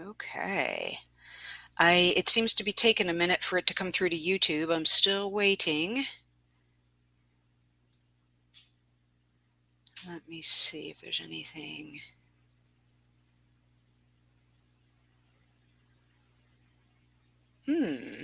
Okay. It seems to be taking a minute for it to come through to YouTube. I'm still waiting. Let me see if there's anything. Hmm.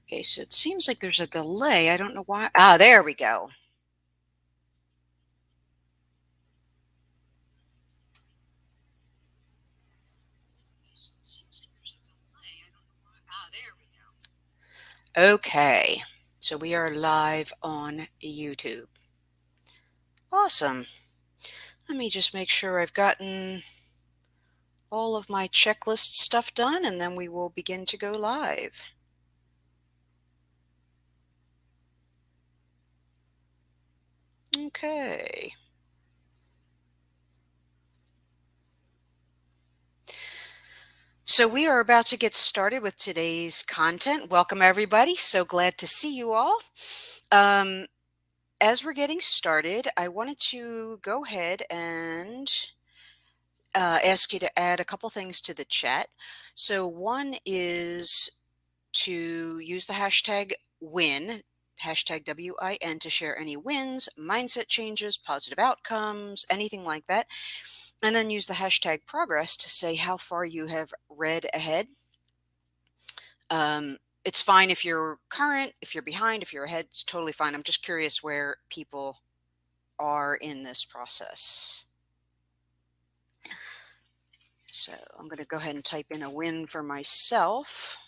Okay, so it seems like there's a delay. I don't know why. Ah, there we go. Okay, so we are live on YouTube. Awesome. Let me just make sure I've gotten all of my checklist stuff done, and then we will begin to go live. Okay. So we are about to get started with today's content. Welcome, everybody. So glad to see you all. Um, as we're getting started, I wanted to go ahead and ask you to add a couple things to the chat. So one is to use the hashtag WIN, hashtag WIN, to share any wins, mindset changes, positive outcomes, anything like that. And then use the hashtag progress to say how far you have read ahead. It's fine if you're current, if you're behind, if you're ahead, it's totally fine. I'm just curious where people are in this process. So I'm going to go ahead and type in a win for myself.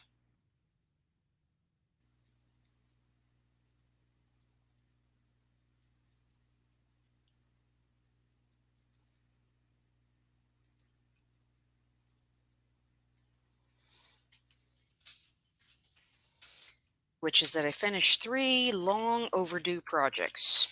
Which is that I finished 3 long overdue projects.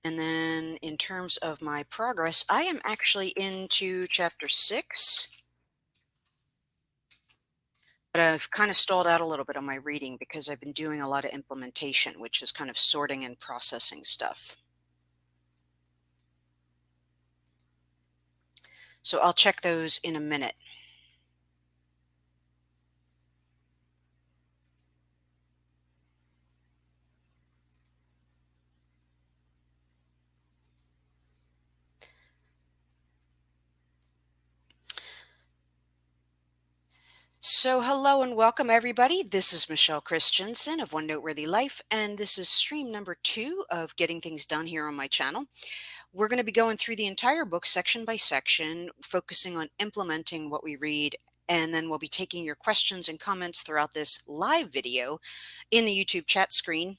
And then in terms of my progress, I am actually into chapter 6. But I've kind of stalled out a little bit on my reading because I've been doing a lot of implementation, which is kind of sorting and processing stuff. So I'll check those in a minute. So, hello and welcome, everybody. This is Michele Christensen of One Noteworthy Life, and this is stream number 2 of Getting Things Done here on my channel. We're going to be going through the entire book section by section, focusing on implementing what we read, and then we'll be taking your questions and comments throughout this live video in the YouTube chat screen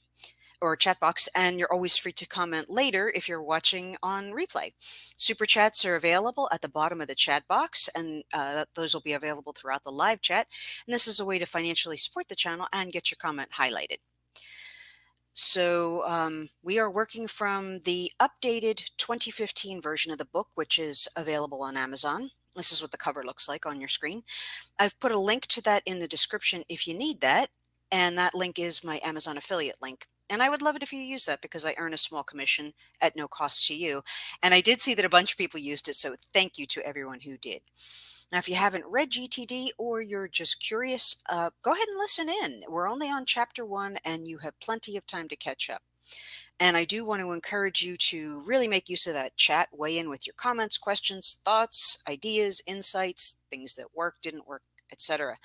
or chat box, and you're always free to comment later if you're watching on replay. Super chats are available at the bottom of the chat box, and those will be available throughout the live chat. And this is a way to financially support the channel and get your comment highlighted. So we are working from the updated 2015 version of the book, which is available on Amazon. This is what the cover looks like on your screen. I've put a link to that in the description if you need that, and that link is my Amazon affiliate link. And I would love it if you use that because I earn a small commission at no cost to you. And I did see that a bunch of people used it, so thank you to everyone who did. Now, if you haven't read GTD or you're just curious, go ahead and listen in. We're only on chapter 1, and you have plenty of time to catch up. And I do want to encourage you to really make use of that chat, weigh in with your comments, questions, thoughts, ideas, insights, things that worked, didn't work, etc.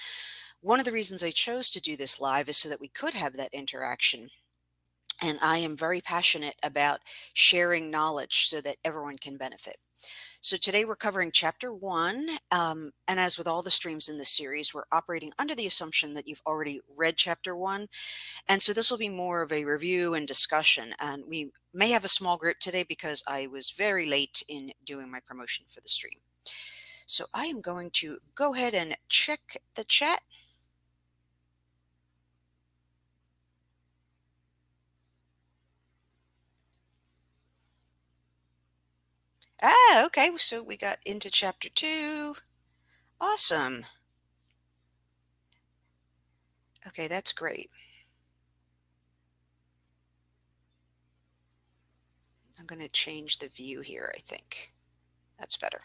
One of the reasons I chose to do this live is so that we could have that interaction. And I am very passionate about sharing knowledge so that everyone can benefit. So today we're covering chapter 1. And as with all the streams in this series, we're operating under the assumption that you've already read chapter 1. And so this will be more of a review and discussion. And we may have a small group today because I was very late in doing my promotion for the stream. So I am going to go ahead and check the chat. Ah, okay. So we got into chapter 2. Awesome. Okay, that's great. I'm going to change the view here, I think. That's better.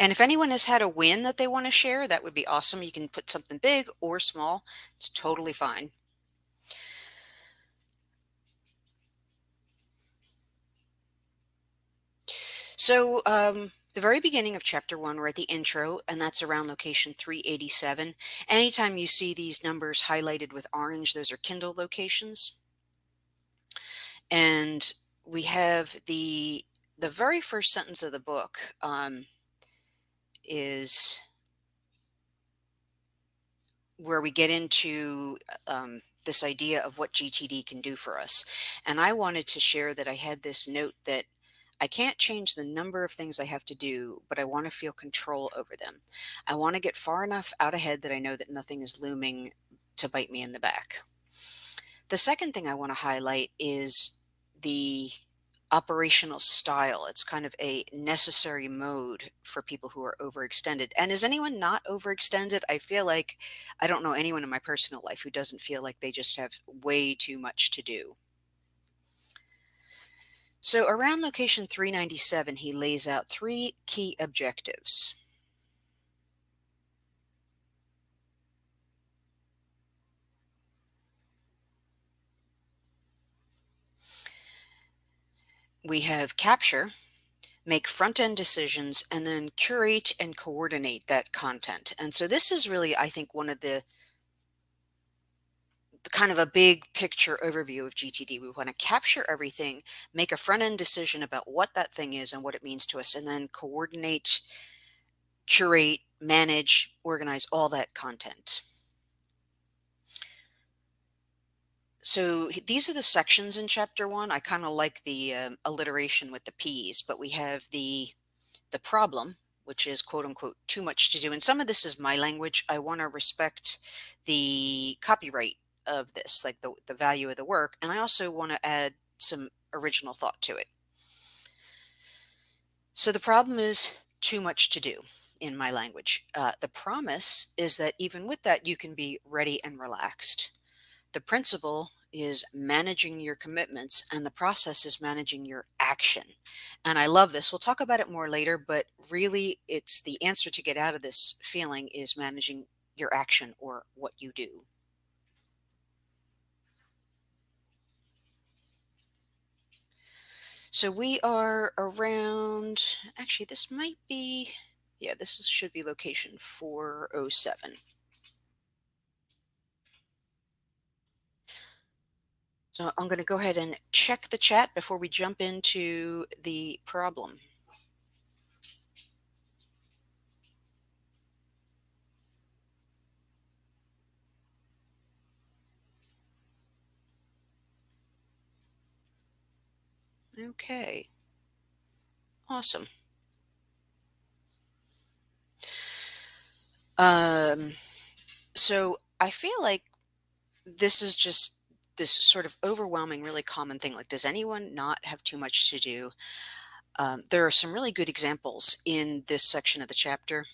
And if anyone has had a win that they want to share, that would be awesome. You can put something big or small. It's totally fine. So, the very beginning of chapter 1, we're at the intro, and that's around location 387. Anytime you see these numbers highlighted with orange, those are Kindle locations. And we have the very first sentence of the book is where we get into this idea of what GTD can do for us. And I wanted to share that I had this note that I can't change the number of things I have to do, but I want to feel control over them. I want to get far enough out ahead that I know that nothing is looming to bite me in the back. The second thing I want to highlight is the operational style. It's kind of a necessary mode for people who are overextended. And is anyone not overextended? I feel like I don't know anyone in my personal life who doesn't feel like they just have way too much to do. So around location 397, he lays out 3 key objectives. We have capture, make front end decisions, and then curate and coordinate that content. And so this is really, I think, one of the kind of a big picture overview of GTD. We want to capture everything, make a front end decision about what that thing is and what it means to us, and then coordinate, curate, manage, organize all that content. So these are the sections in chapter 1. I kind of like the alliteration with the P's, but we have the problem, which is quote unquote too much to do. And some of this is my language. I want to respect the copyright of this, like the value of the work. And I also want to add some original thought to it. So the problem is too much to do in my language. The promise is that even with that, you can be ready and relaxed. The principle is managing your commitments, and the process is managing your action. And I love this. We'll talk about it more later, but really, it's the answer to get out of this feeling is managing your action or what you do. So we are around, actually, this might be, yeah, should be location 407. So I'm going to go ahead and check the chat before we jump into the problem. Okay, awesome. Um, so I feel like this is just this sort of overwhelming, really common thing. Like, does anyone not have too much to do? There are some really good examples in this section of the chapter,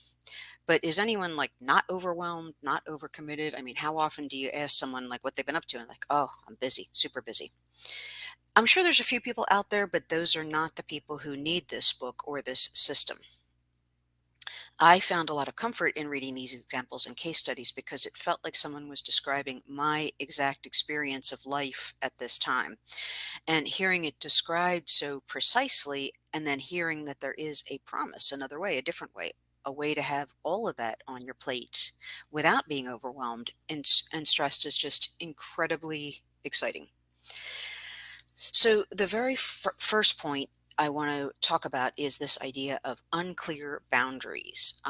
but is anyone like not overwhelmed, not overcommitted? I mean, how often do you ask someone like what they've been up to and like, oh, I'm busy, super busy? I'm sure there's a few people out there, but those are not the people who need this book or this system. I found a lot of comfort in reading these examples and case studies because it felt like someone was describing my exact experience of life at this time. And hearing it described so precisely, and then hearing that there is a promise, another way, a different way, a way to have all of that on your plate without being overwhelmed and stressed is just incredibly exciting. So, the very first point I want to talk about is this idea of unclear boundaries.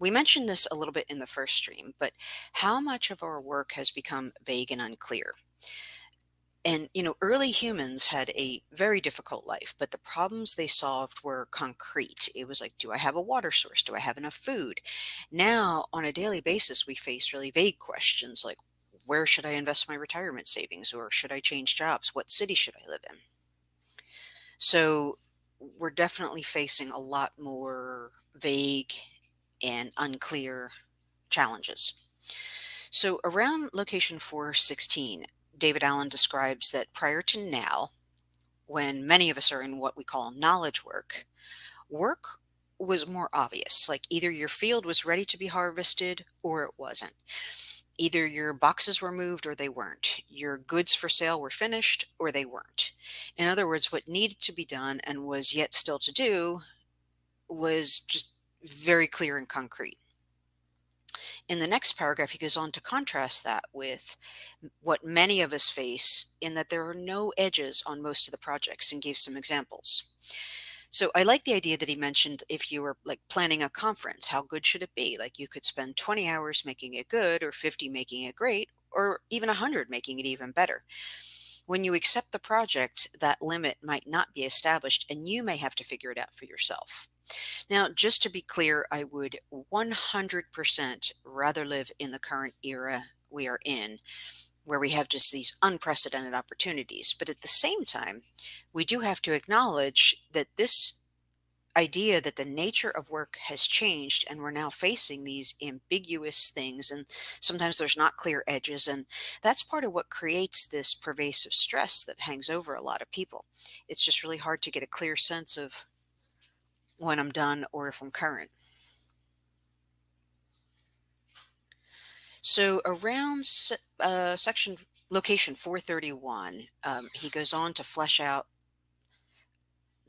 We mentioned this a little bit in the first stream, but how much of our work has become vague and unclear? And, early humans had a very difficult life, but the problems they solved were concrete. It was like, do I have a water source? Do I have enough food? Now, on a daily basis, we face really vague questions like, where should I invest my retirement savings? Or should I change jobs? What city should I live in? So, we're definitely facing a lot more vague and unclear challenges. So, around location 416, David Allen describes that prior to now, when many of us are in what we call knowledge work, work was more obvious. Like either your field was ready to be harvested or it wasn't. Either your boxes were moved or they weren't. Your goods for sale were finished or they weren't. In other words, what needed to be done and was yet still to do was just very clear and concrete. In the next paragraph, he goes on to contrast that with what many of us face in that there are no edges on most of the projects and gave some examples. So I like the idea that he mentioned if you were like planning a conference, how good should it be? Like you could spend 20 hours making it good or 50 making it great or even 100 making it even better. When you accept the project, that limit might not be established and you may have to figure it out for yourself. Now, just to be clear, I would 100% rather live in the current era we are in, where we have just these unprecedented opportunities. But at the same time, we do have to acknowledge that this idea that the nature of work has changed and we're now facing these ambiguous things and sometimes there's not clear edges, and that's part of what creates this pervasive stress that hangs over a lot of people. It's just really hard to get a clear sense of when I'm done or if I'm current. So around section location 431, he goes on to flesh out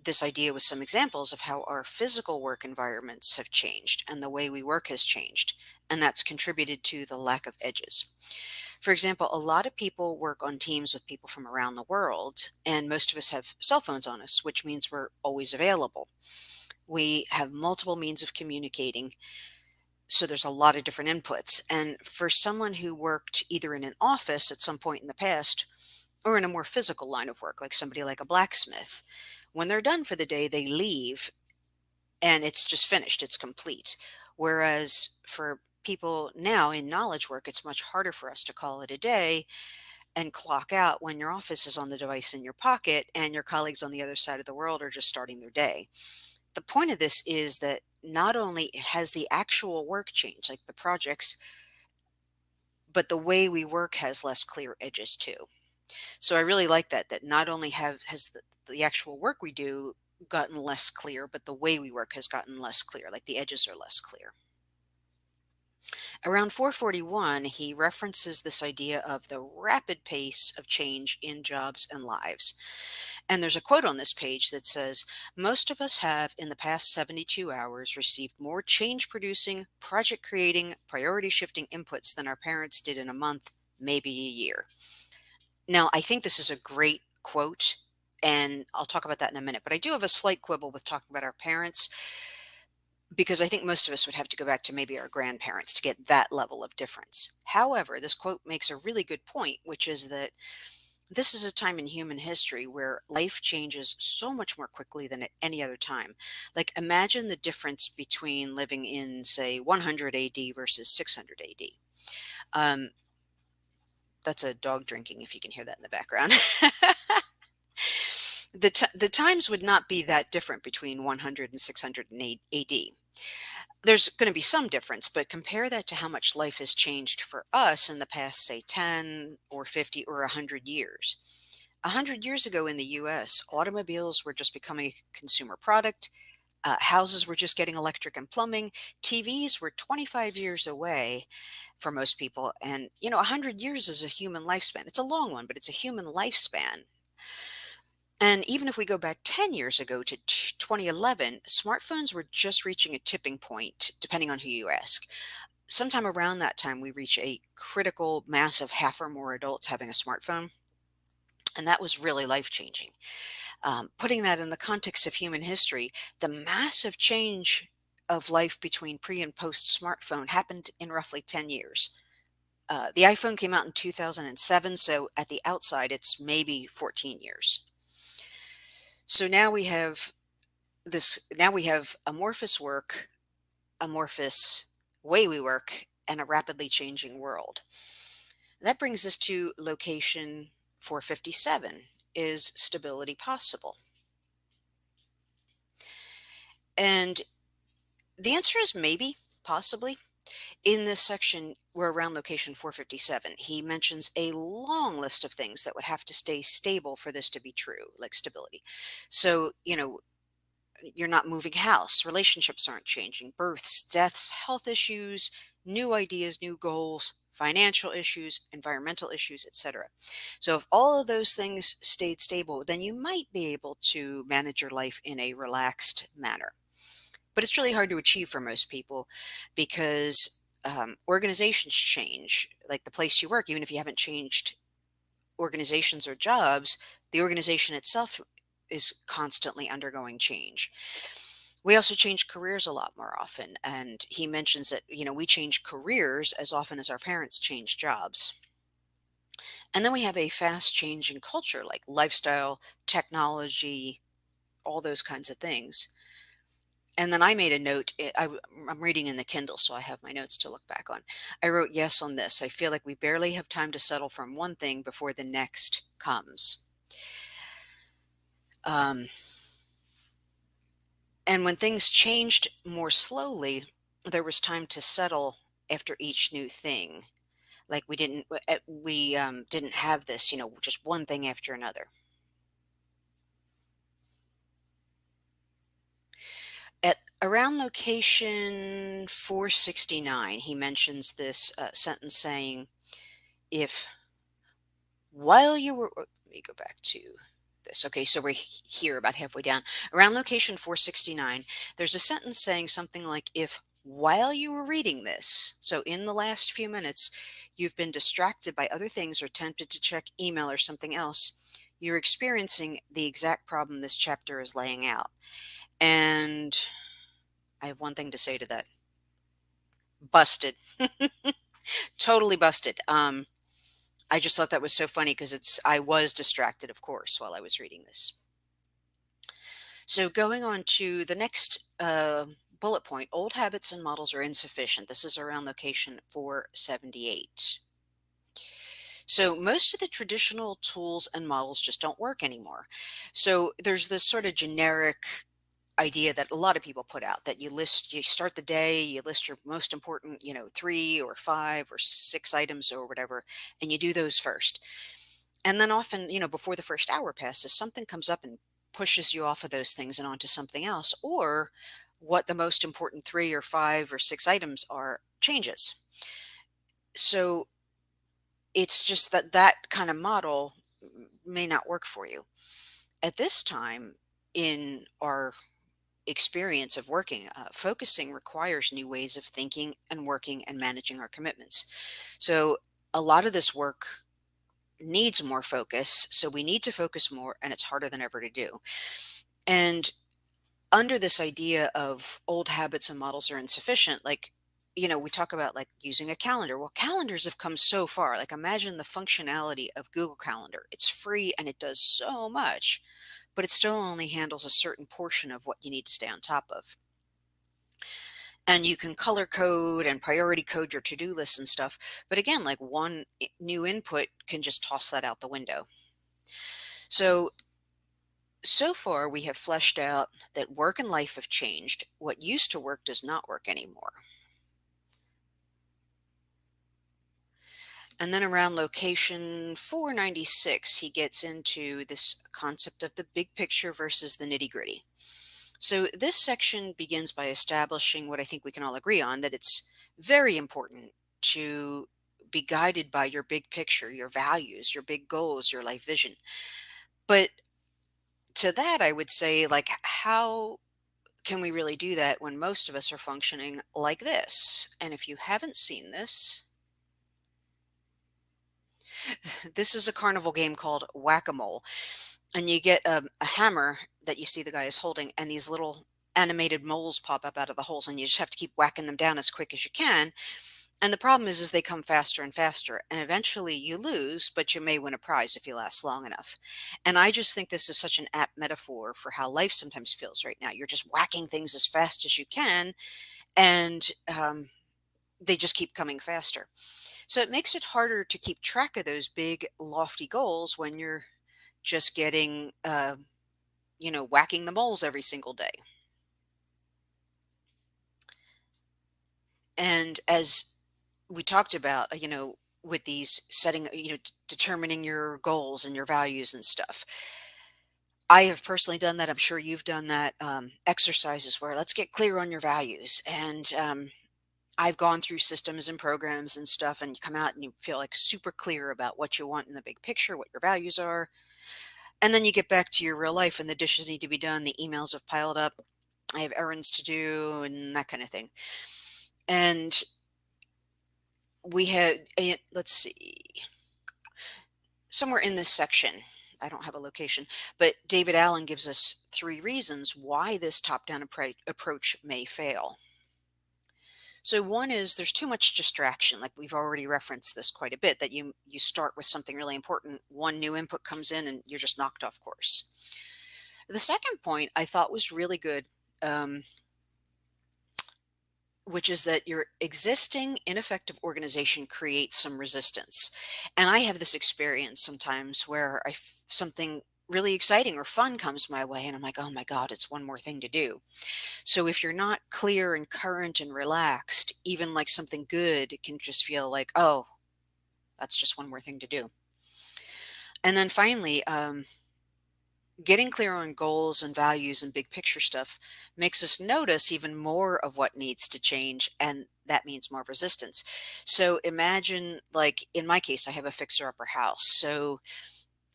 this idea with some examples of how our physical work environments have changed and the way we work has changed, and that's contributed to the lack of edges. For example, a lot of people work on teams with people from around the world, and most of us have cell phones on us, which means we're always available. We have multiple means of communicating, so there's a lot of different inputs. And for someone who worked either in an office at some point in the past or in a more physical line of work, like somebody like a blacksmith, when they're done for the day, they leave and it's just finished, it's complete. Whereas for people now in knowledge work, it's much harder for us to call it a day and clock out when your office is on the device in your pocket and your colleagues on the other side of the world are just starting their day. The point of this is that not only has the actual work changed, like the projects, but the way we work has less clear edges too. So I really like that not only has the actual work we do gotten less clear, but the way we work has gotten less clear, like the edges are less clear. Around 441, he references this idea of the rapid pace of change in jobs and lives. And there's a quote on this page that says, most of us have in the past 72 hours received more change producing, project creating, priority shifting inputs than our parents did in a month, maybe a year. Now, I think this is a great quote, and I'll talk about that in a minute, but I do have a slight quibble with talking about our parents because I think most of us would have to go back to maybe our grandparents to get that level of difference. However, this quote makes a really good point, which is that this is a time in human history where life changes so much more quickly than at any other time. Like, imagine the difference between living in, say, 100 AD versus 600 AD. Um, that's a dog drinking, if you can hear that in the background. The times would not be that different between 100 and 600 AD. There's going to be some difference, but compare that to how much life has changed for us in the past, say, 10 or 50 or 100 years. 100 years ago in the US, automobiles were just becoming a consumer product. Houses were just getting electric and plumbing. TVs were 25 years away for most people. And, 100 years is a human lifespan. It's a long one, but it's a human lifespan. And even if we go back 10 years ago to 2011, smartphones were just reaching a tipping point, depending on who you ask. Sometime around that time, we reach a critical mass of half or more adults having a smartphone. And that was really life changing. Putting that in the context of human history, the massive change of life between pre and post smartphone happened in roughly 10 years. The iPhone came out in 2007, so at the outside, it's maybe 14 years. So now we have amorphous work, amorphous way we work, and a rapidly changing world. That brings us to location 457. Is stability possible? And the answer is maybe, possibly. In this section, we're around location 457. He mentions a long list of things that would have to stay stable for this to be true, like stability. So, you're not moving house, relationships aren't changing, births, deaths, health issues, new ideas, new goals, financial issues, environmental issues, etc. So if all of those things stayed stable, then you might be able to manage your life in a relaxed manner. But it's really hard to achieve for most people because organizations change, like the place you work. Even if you haven't changed organizations or jobs, the organization itself is constantly undergoing change. We also change careers a lot more often. And he mentions that, we change careers as often as our parents change jobs. And then we have a fast changing culture like lifestyle, technology, all those kinds of things. And then I made a note. I'm reading in the Kindle, so I have my notes to look back on. I wrote yes on this. I feel like we barely have time to settle from one thing before the next comes. Um, and when things changed more slowly, there was time to settle after each new thing. Like we didn't have this, just one thing after another. At around location 469, he mentions this sentence saying, if while you were, let me go back to this. Okay, so we're here about halfway down. Around location 469, there's a sentence saying something like, if while you were reading this, so in the last few minutes, you've been distracted by other things or tempted to check email or something else, you're experiencing the exact problem this chapter is laying out. And I have one thing to say to that. Busted. Totally busted. I just thought that was so funny because I was distracted, of course, while I was reading this. So going on to the next bullet point, old habits and models are insufficient. This is around location 478. So most of the traditional tools and models just don't work anymore. So there's this sort of generic idea that a lot of people put out that you start the day, you list your most important, 3 or 5 or 6 items or whatever, and you do those first. And then often, before the first hour passes, something comes up and pushes you off of those things and onto something else, or what the most important 3 or 5 or 6 items are changes. So it's just that kind of model may not work for you. At this time in our experience of working, focusing requires new ways of thinking and working and managing our commitments. So a lot of this work needs more focus. So we need to focus more, and it's harder than ever to do. And under this idea of old habits and models are insufficient, like, we talk about like using a calendar. Well, calendars have come so far. Like, imagine the functionality of Google Calendar. It's free and it does so much, but it still only handles a certain portion of what you need to stay on top of. And you can color code and priority code your to-do lists and stuff. But again, like one new input can just toss that out the window. So far, we have fleshed out that work and life have changed. What used to work does not work anymore. And then around location 496, he gets into this concept of the big picture versus the nitty gritty. So this section begins by establishing what I think we can all agree on, that it's very important to be guided by your big picture, your values, your big goals, your life vision. But to that, I would say, like, how can we really do that when most of us are functioning like this? And if you haven't seen this, this is a carnival game called Whack-A-Mole. And you get a hammer that you see the guy is holding, and these little animated moles pop up out of the holes, and you just have to keep whacking them down as quick as you can. And the problem is they come faster and faster, and eventually you lose, but you may win a prize if you last long enough. And I just think this is such an apt metaphor for how life sometimes feels right now. You're just whacking things as fast as you can, and they just keep coming faster. So it makes it harder to keep track of those big, lofty goals when you're just getting, whacking the moles every single day. And as we talked about, with these setting, determining your goals and your values and stuff. I have personally done that. I'm sure you've done that. Exercises where let's get clear on your values. And I've gone through systems and programs and stuff, and you come out and you feel like super clear about what you want in the big picture, what your values are. And then you get back to your real life, and the dishes need to be done, the emails have piled up, I have errands to do, and that kind of thing. And we had, let's see, somewhere in this section, I don't have a location, but David Allen gives us 3 reasons why this top-down approach may fail. So one is there's too much distraction. Like we've already referenced this quite a bit, that you start with something really important, one new input comes in, and you're just knocked off course. The second point I thought was really good, um, which is that your existing ineffective organization creates some resistance. And I have this experience sometimes where something really exciting or fun comes my way, and I'm like, oh my God, it's one more thing to do. So if you're not clear and current and relaxed, even like something good, it can just feel like, oh, that's just one more thing to do. And then finally, getting clear on goals and values and big picture stuff makes us notice even more of what needs to change, and that means more resistance. So imagine, like in my case, I have a fixer upper house. So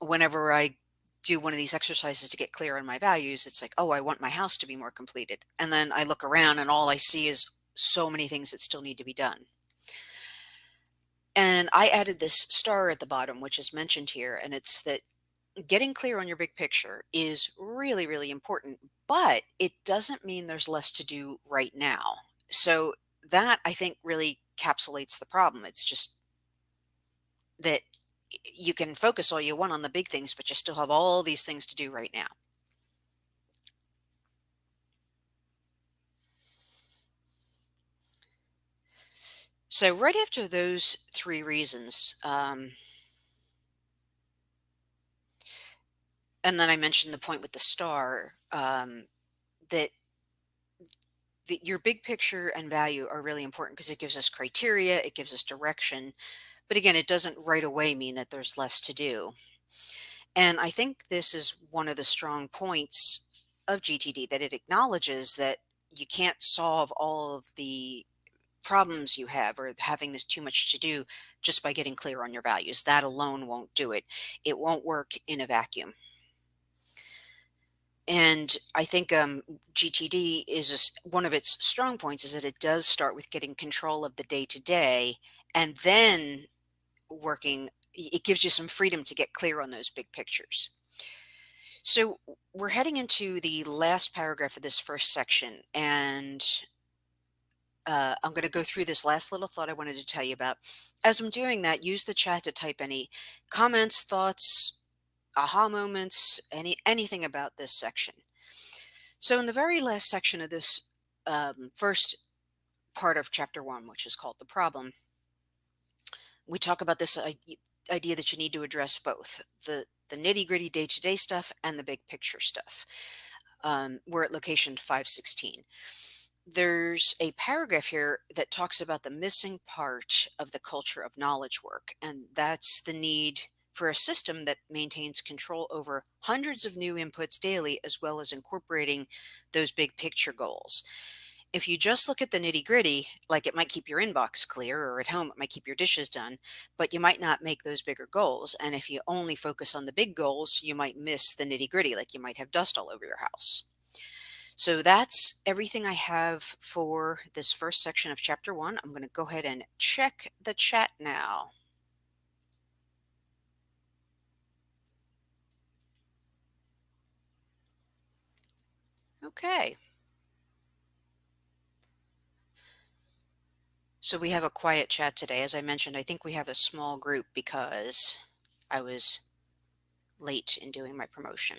whenever I do one of these exercises to get clear on my values, it's like, oh, I want my house to be more completed. And then I look around and all I see is so many things that still need to be done. And I added this star at the bottom, which is mentioned here, and it's that getting clear on your big picture is really, really important, but it doesn't mean there's less to do right now. So that I think really capsulates the problem. It's just that you can focus all you want on the big things, but you still have all these things to do right now. So right after those 3 reasons, and then I mentioned the point with the star, that your big picture and value are really important because it gives us criteria, it gives us direction. But again, it doesn't right away mean that there's less to do. And I think this is one of the strong points of GTD, that it acknowledges that you can't solve all of the problems you have or having this too much to do just by getting clear on your values. That alone won't do it. It won't work in a vacuum. And I think GTD is one of its strong points is that it does start with getting control of the day to day, and then it gives you some freedom to get clear on those big pictures. So we're heading into the last paragraph of this first section, and I'm going to go through this last little thought I wanted to tell you about. As I'm doing that, use the chat to type any comments, thoughts, aha moments, anything about this section. So in the very last section of this first part of chapter 1, which is called the problem, we talk about this idea that you need to address both the nitty gritty day to day stuff and the big picture stuff. We're at location 516. There's a paragraph here that talks about the missing part of the culture of knowledge work, and that's the need for a system that maintains control over hundreds of new inputs daily, as well as incorporating those big picture goals. If you just look at the nitty gritty, like it might keep your inbox clear, or at home, it might keep your dishes done, but you might not make those bigger goals. And if you only focus on the big goals, you might miss the nitty gritty, like you might have dust all over your house. So that's everything I have for this first section of chapter 1. I'm going to go ahead and check the chat now. Okay. So we have a quiet chat today. As I mentioned, I think we have a small group because I was late in doing my promotion.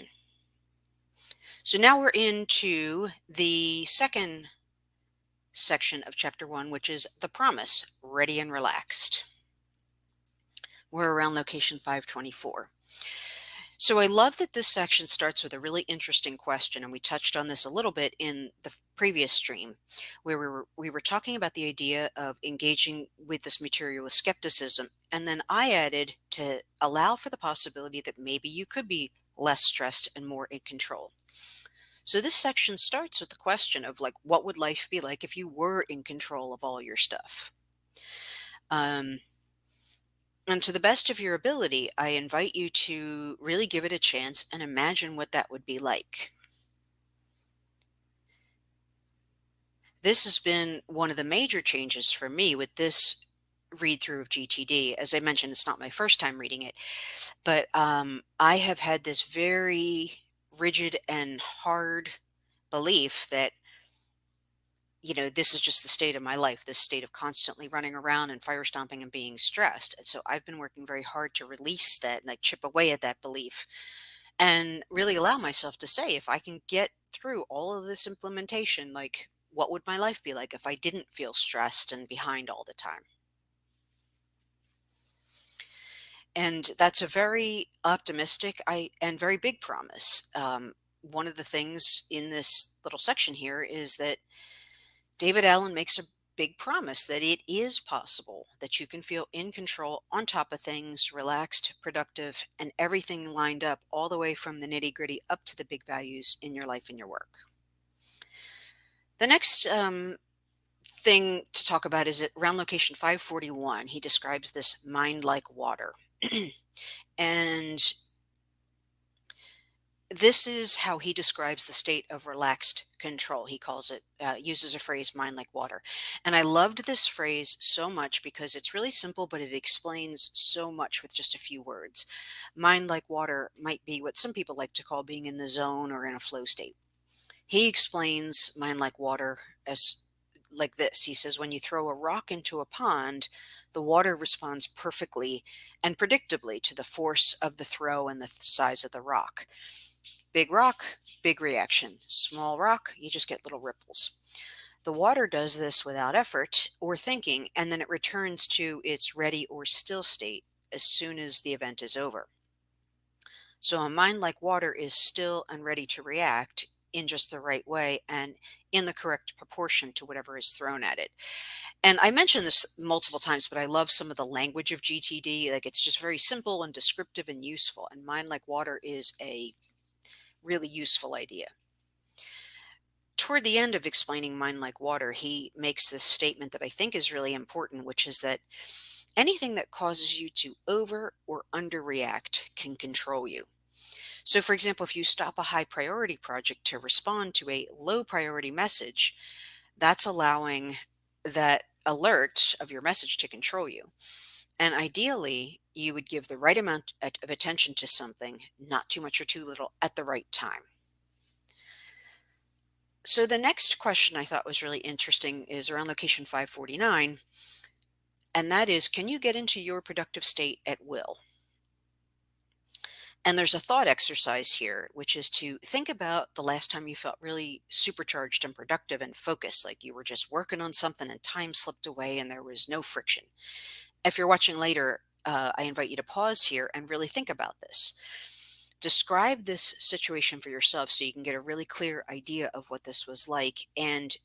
So now we're into the second section of chapter 1, which is the promise, ready and relaxed. We're around location 524. So I love that this section starts with a really interesting question, and we touched on this a little bit in the previous stream, where we were talking about the idea of engaging with this material with skepticism, and then I added to allow for the possibility that maybe you could be less stressed and more in control. So this section starts with the question of like, what would life be like if you were in control of all your stuff? Um, and to the best of your ability, I invite you to really give it a chance and imagine what that would be like. This has been one of the major changes for me with this read through of GTD. As I mentioned, it's not my first time reading it, but I have had this very rigid and hard belief that, this is just the state of my life, this state of constantly running around and fire stomping and being stressed. And so I've been working very hard to release that, like chip away at that belief and really allow myself to say, if I can get through all of this implementation, like, what would my life be like if I didn't feel stressed and behind all the time? And that's a very optimistic and very big promise. One of the things in this little section here is that David Allen makes a big promise that it is possible that you can feel in control, on top of things, relaxed, productive, and everything lined up all the way from the nitty gritty up to the big values in your life and your work. The next thing to talk about is at around location 541. He describes this mind like water. And this is how he describes the state of relaxed control. He calls it, uses a phrase, mind like water. And I loved this phrase so much because it's really simple, but it explains so much with just a few words. Mind like water might be what some people like to call being in the zone or in a flow state. He explains mind like water as like this. He says, when you throw a rock into a pond, the water responds perfectly and predictably to the force of the throw and the size of the rock. Big rock, big reaction. Small rock, you just get little ripples. The water does this without effort or thinking, and then it returns to its ready or still state as soon as the event is over. So a mind like water is still and ready to react in just the right way and in the correct proportion to whatever is thrown at it. And I mentioned this multiple times, but I love some of the language of GTD. Like, it's just very simple and descriptive and useful. And mind like water is a really useful idea. Toward the end of explaining mind like water, he makes this statement that I think is really important, which is that anything that causes you to over or underreact can control you. So, for example, if you stop a high priority project to respond to a low priority message, that's allowing that alert of your message to control you. And ideally, you would give the right amount of attention to something, not too much or too little, at the right time. So the next question I thought was really interesting is around location 549, and that is, can you get into your productive state at will? And there's a thought exercise here, which is to think about the last time you felt really supercharged and productive and focused, like you were just working on something and time slipped away and there was no friction. If you're watching later, I invite you to pause here and really think about this. Describe this situation for yourself so you can get a really clear idea of what this was like, and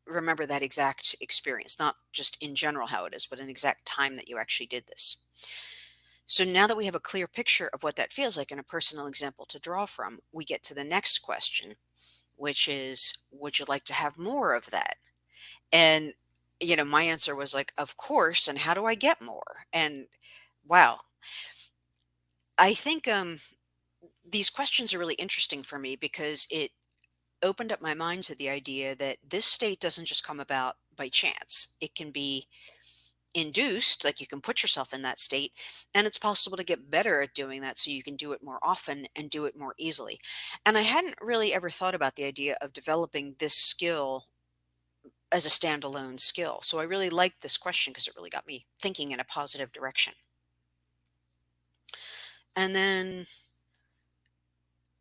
remember that exact experience, not just in general how it is, but an exact time that you actually did this. So now that we have a clear picture of what that feels like and a personal example to draw from, we get to the next question, which is, would you like to have more of that? And, my answer was like, of course. And how do I get more? And wow, I think these questions are really interesting for me because it opened up my mind to the idea that this state doesn't just come about by chance. It can be induced, like you can put yourself in that state, and it's possible to get better at doing that so you can do it more often and do it more easily. And I hadn't really ever thought about the idea of developing this skill as a standalone skill. So I really liked this question because it really got me thinking in a positive direction. And then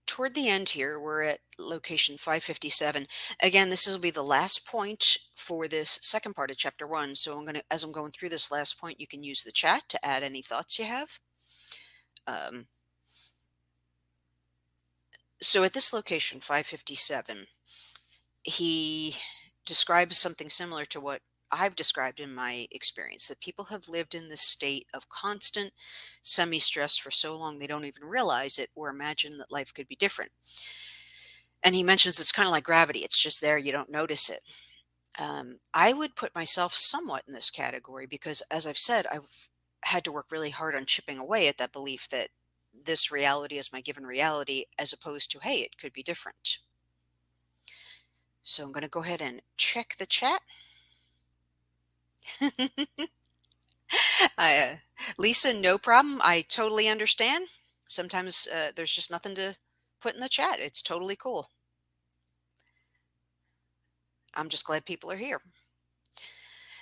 toward the end here, we're at location 557. Again, this will be the last point for this second part of chapter 1. So as I'm going through this last point, you can use the chat to add any thoughts you have. Um, so at this location, 557, he describes something similar to what I've described in my experience, that people have lived in this state of constant semi-stress for so long they don't even realize it or imagine that life could be different. And he mentions it's kind of like gravity. It's just there. You don't notice it. I would put myself somewhat in this category because, as I've said, I've had to work really hard on chipping away at that belief that this reality is my given reality, as opposed to, hey, it could be different. So I'm going to go ahead and check the chat. I, Lisa, no problem. I totally understand. Sometimes there's just nothing to put in the chat. It's totally cool. I'm just glad people are here.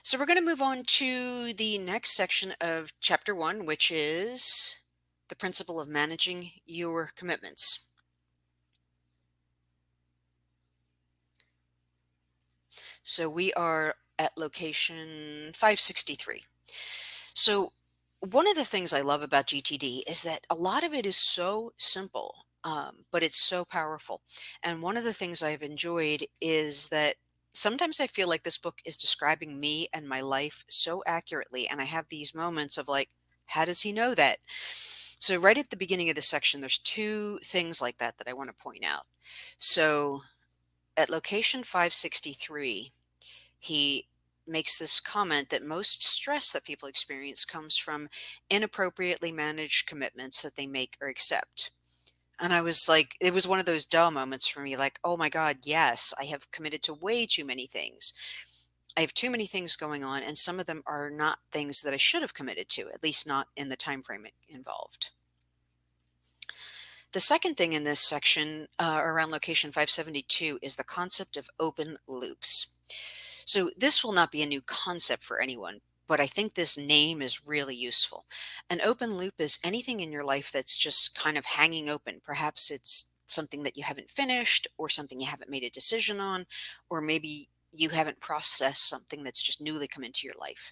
So we're going to move on to the next section of chapter 1, which is the principle of managing your commitments. So we are at location 563. So one of the things I love about GTD is that a lot of it is so simple, but it's so powerful. And one of the things I've enjoyed is that sometimes I feel like this book is describing me and my life so accurately. And I have these moments of like, how does he know that? So right at the beginning of this section, there's two things like that that I want to point out. So at location 563, he makes this comment that most stress that people experience comes from inappropriately managed commitments that they make or accept. And I was like, it was one of those duh moments for me, like, oh my God, yes, I have committed to way too many things. I have too many things going on, and some of them are not things that I should have committed to, at least not in the time frame involved. The second thing in this section, around location 572, is the concept of open loops. So this will not be a new concept for anyone, but I think this name is really useful. An open loop is anything in your life that's just kind of hanging open. Perhaps it's something that you haven't finished, or something you haven't made a decision on, or maybe you haven't processed something that's just newly come into your life.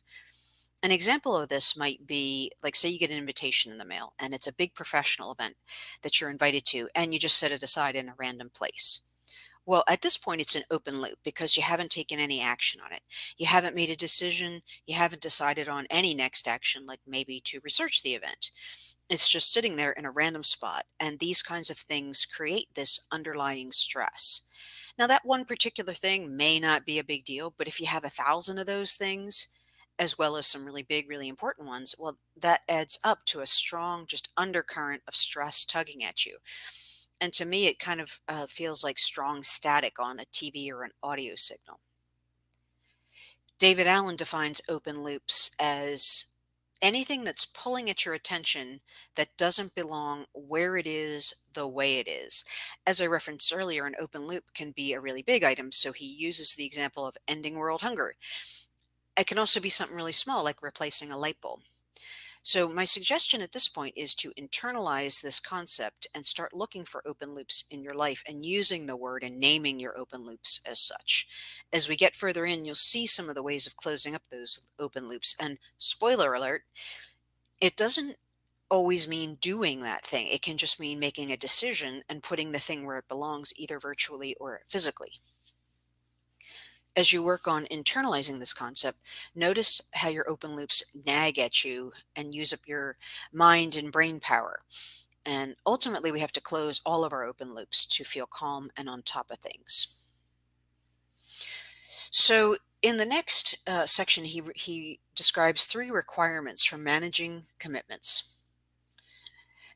An example of this might be, like, say you get an invitation in the mail and it's a big professional event that you're invited to, and you just set it aside in a random place. Well, at this point, it's an open loop because you haven't taken any action on it. You haven't made a decision. You haven't decided on any next action, like maybe to research the event. It's just sitting there in a random spot. And these kinds of things create this underlying stress. Now, that one particular thing may not be a big deal, but if you have 1,000 of those things, as well as some really big, really important ones, well, that adds up to a strong, just undercurrent of stress tugging at you. And to me, it kind of feels like strong static on a TV or an audio signal. David Allen defines open loops as anything that's pulling at your attention that doesn't belong where it is, the way it is. As I referenced earlier, an open loop can be a really big item, so he uses the example of ending world hunger. It can also be something really small, like replacing a light bulb. So, my suggestion at this point is to internalize this concept and start looking for open loops in your life and using the word and naming your open loops as such. As we get further in, you'll see some of the ways of closing up those open loops. And spoiler alert, it doesn't always mean doing that thing, it can just mean making a decision and putting the thing where it belongs, either virtually or physically. As you work on internalizing this concept, notice how your open loops nag at you and use up your mind and brain power. And ultimately, we have to close all of our open loops to feel calm and on top of things. So, in the next section, he describes 3 requirements for managing commitments.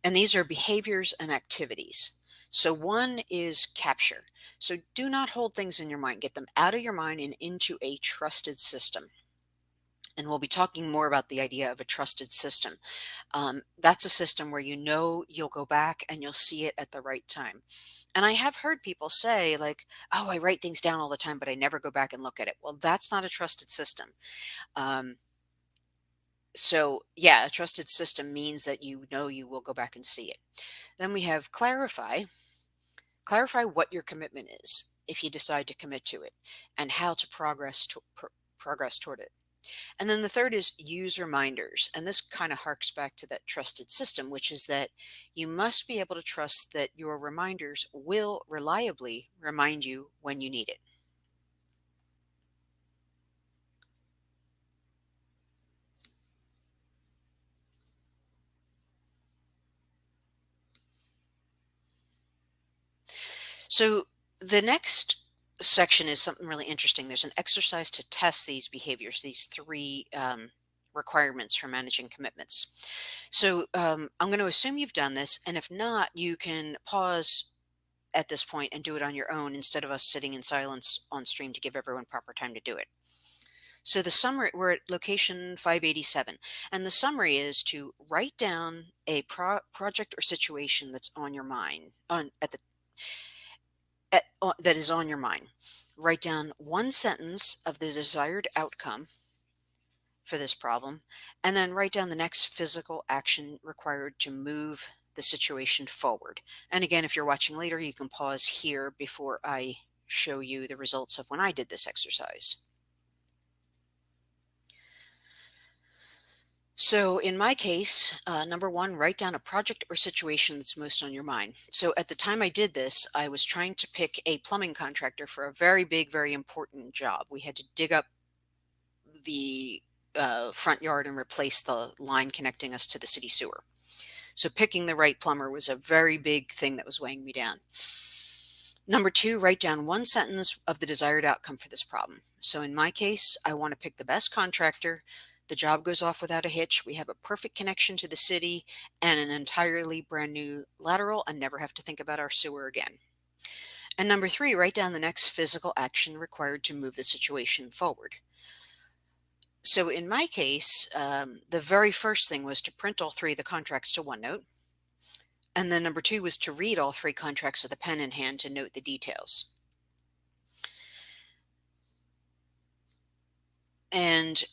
And these are behaviors and activities. So, one is capture. So, do not hold things in your mind. Get them out of your mind and into a trusted system. And we'll be talking more about the idea of a trusted system. That's a system where you know you'll go back and you'll see it at the right time. And I have heard people say, like, oh, I write things down all the time, but I never go back and look at it. Well, that's not a trusted system. Um, so, yeah, a trusted system means that you know you will go back and see it. Then we have clarify. Clarify what your commitment is if you decide to commit to it, and how to progress toward it. And then the third is use reminders. And this kind of harks back to that trusted system, which is that you must be able to trust that your reminders will reliably remind you when you need it. So the next section is something really interesting. There's an exercise to test these behaviors, these three requirements for managing commitments. So I'm going to assume you've done this, and if not, you can pause at this point and do it on your own instead of us sitting in silence on stream to give everyone proper time to do it. So the summary, we're at location 587, and the summary is to write down a project or situation that's on your mind, that is on your mind. Write down one sentence of the desired outcome for this problem, and then write down the next physical action required to move the situation forward. And again, if you're watching later, you can pause here before I show you the results of when I did this exercise. So in my case, number one, write down a project or situation that's most on your mind. So at the time I did this, I was trying to pick a plumbing contractor for a very big, very important job. We had to dig up the front yard and replace the line connecting us to the city sewer. So picking the right plumber was a very big thing that was weighing me down. Number two, write down one sentence of the desired outcome for this problem. So in my case, I want to pick the best contractor. The job goes off without a hitch. We have a perfect connection to the city and an entirely brand new lateral and never have to think about our sewer again. And number three, write down the next physical action required to move the situation forward. So in my case, the very first thing was to print all three of the contracts to OneNote. And then number two was to read all three contracts with a pen in hand to note the details. And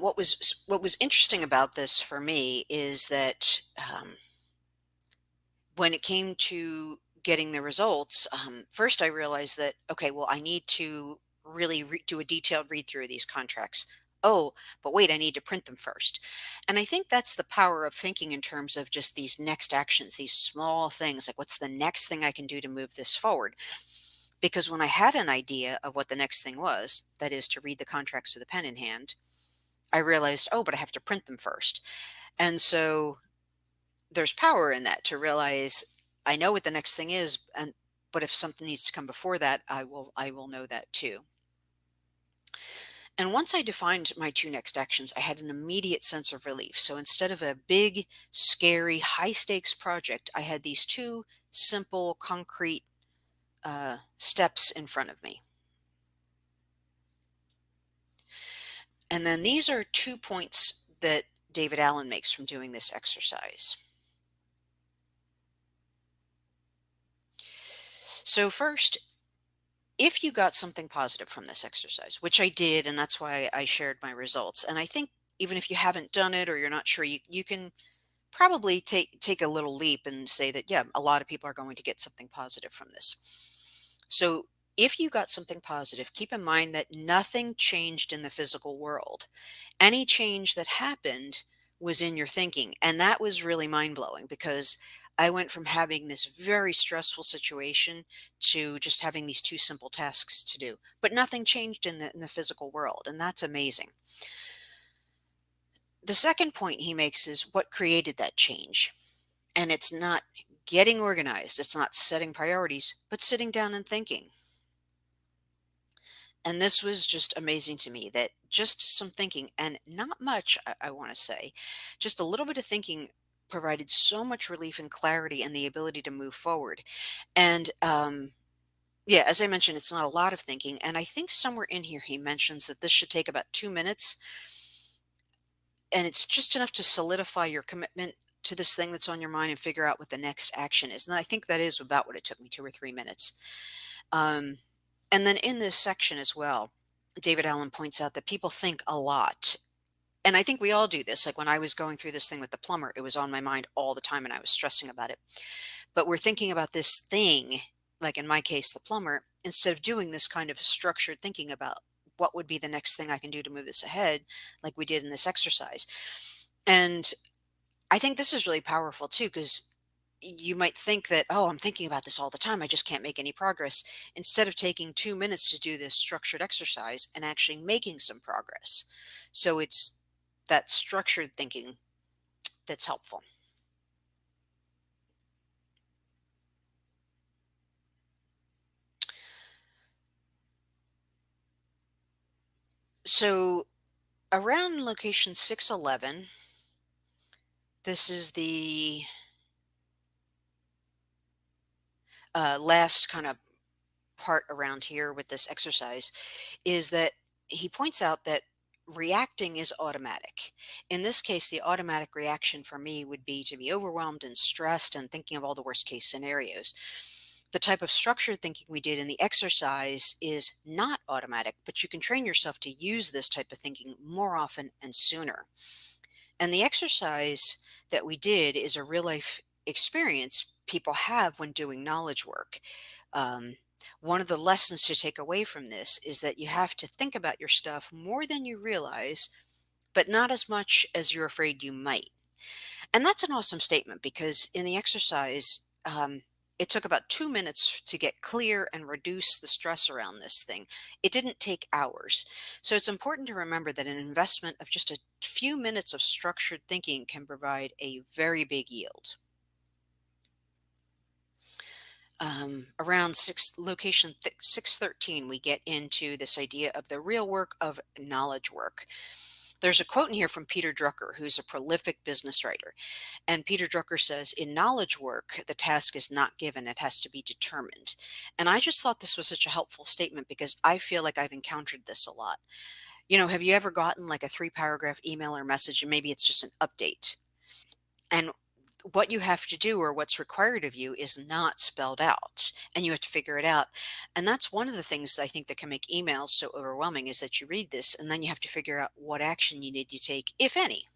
what was interesting about this for me is that when it came to getting the results, first I realized that, okay, well, I need to really do a detailed read through of these contracts. Oh, but wait, I need to print them first. And I think that's the power of thinking in terms of just these next actions, these small things, like what's the next thing I can do to move this forward? Because when I had an idea of what the next thing was, that is to read the contracts with a pen in hand, I realized, oh, but I have to print them first. And so there's power in that to realize I know what the next thing is, and but if something needs to come before that, I will know that too. And once I defined my two next actions, I had an immediate sense of relief. So instead of a big, scary, high stakes project, I had these two simple, concrete steps in front of me. And then these are 2 points that David Allen makes from doing this exercise. So first, if you got something positive from this exercise, which I did, and that's why I shared my results. And I think even if you haven't done it or you're not sure, you can probably take a little leap and say that, yeah, a lot of people are going to get something positive from this. So if you got something positive, keep in mind that nothing changed in the physical world. Any change that happened was in your thinking. And that was really mind blowing because I went from having this very stressful situation to just having these two simple tasks to do. But nothing changed in the physical world. And that's amazing. The second point he makes is what created that change. And it's not getting organized, it's not setting priorities, but sitting down and thinking. And this was just amazing to me that just some thinking and not much, I want to say, just a little bit of thinking provided so much relief and clarity and the ability to move forward. And yeah, as I mentioned, it's not a lot of thinking. And I think somewhere in here he mentions that this should take about 2 minutes. and it's just enough to solidify your commitment to this thing that's on your mind and figure out what the next action is. And I think that is about what it took me, 2 or 3 minutes. Um, and then in this section as well, David Allen points out that people think a lot. And I think we all do this. Like when I was going through this thing with the plumber, it was on my mind all the time and I was stressing about it. But we're thinking about this thing, like in my case, the plumber, instead of doing this kind of structured thinking about what would be the next thing I can do to move this ahead, like we did in this exercise. And I think this is really powerful too, because you might think that, oh, I'm thinking about this all the time. I just can't make any progress. Instead of taking 2 minutes to do this structured exercise and actually making some progress. So it's that structured thinking that's helpful. So around location 611, this is the last kind of part around here with this exercise, is that he points out that reacting is automatic. In this case, the automatic reaction for me would be to be overwhelmed and stressed and thinking of all the worst case scenarios. The type of structured thinking we did in the exercise is not automatic, but you can train yourself to use this type of thinking more often and sooner. And the exercise that we did is a real life experience people have when doing knowledge work. Um, One of the lessons to take away from this is that you have to think about your stuff more than you realize, but not as much as you're afraid you might. And that's an awesome statement because in the exercise, it took about 2 minutes to get clear and reduce the stress around this thing. It didn't take hours. So it's important to remember that an investment of just a few minutes of structured thinking can provide a very big yield. Around location 613, we get into this idea of the real work of knowledge work. There's a quote in here from Peter Drucker, who's a prolific business writer. And Peter Drucker says, in knowledge work, the task is not given, it has to be determined. And I just thought this was such a helpful statement because I feel like I've encountered this a lot. Have you ever gotten like a 3 paragraph email or message and maybe it's just an update? And what you have to do or what's required of you is not spelled out and you have to figure it out. And that's one of the things I think that can make emails so overwhelming is that you read this and then you have to figure out what action you need to take, if any.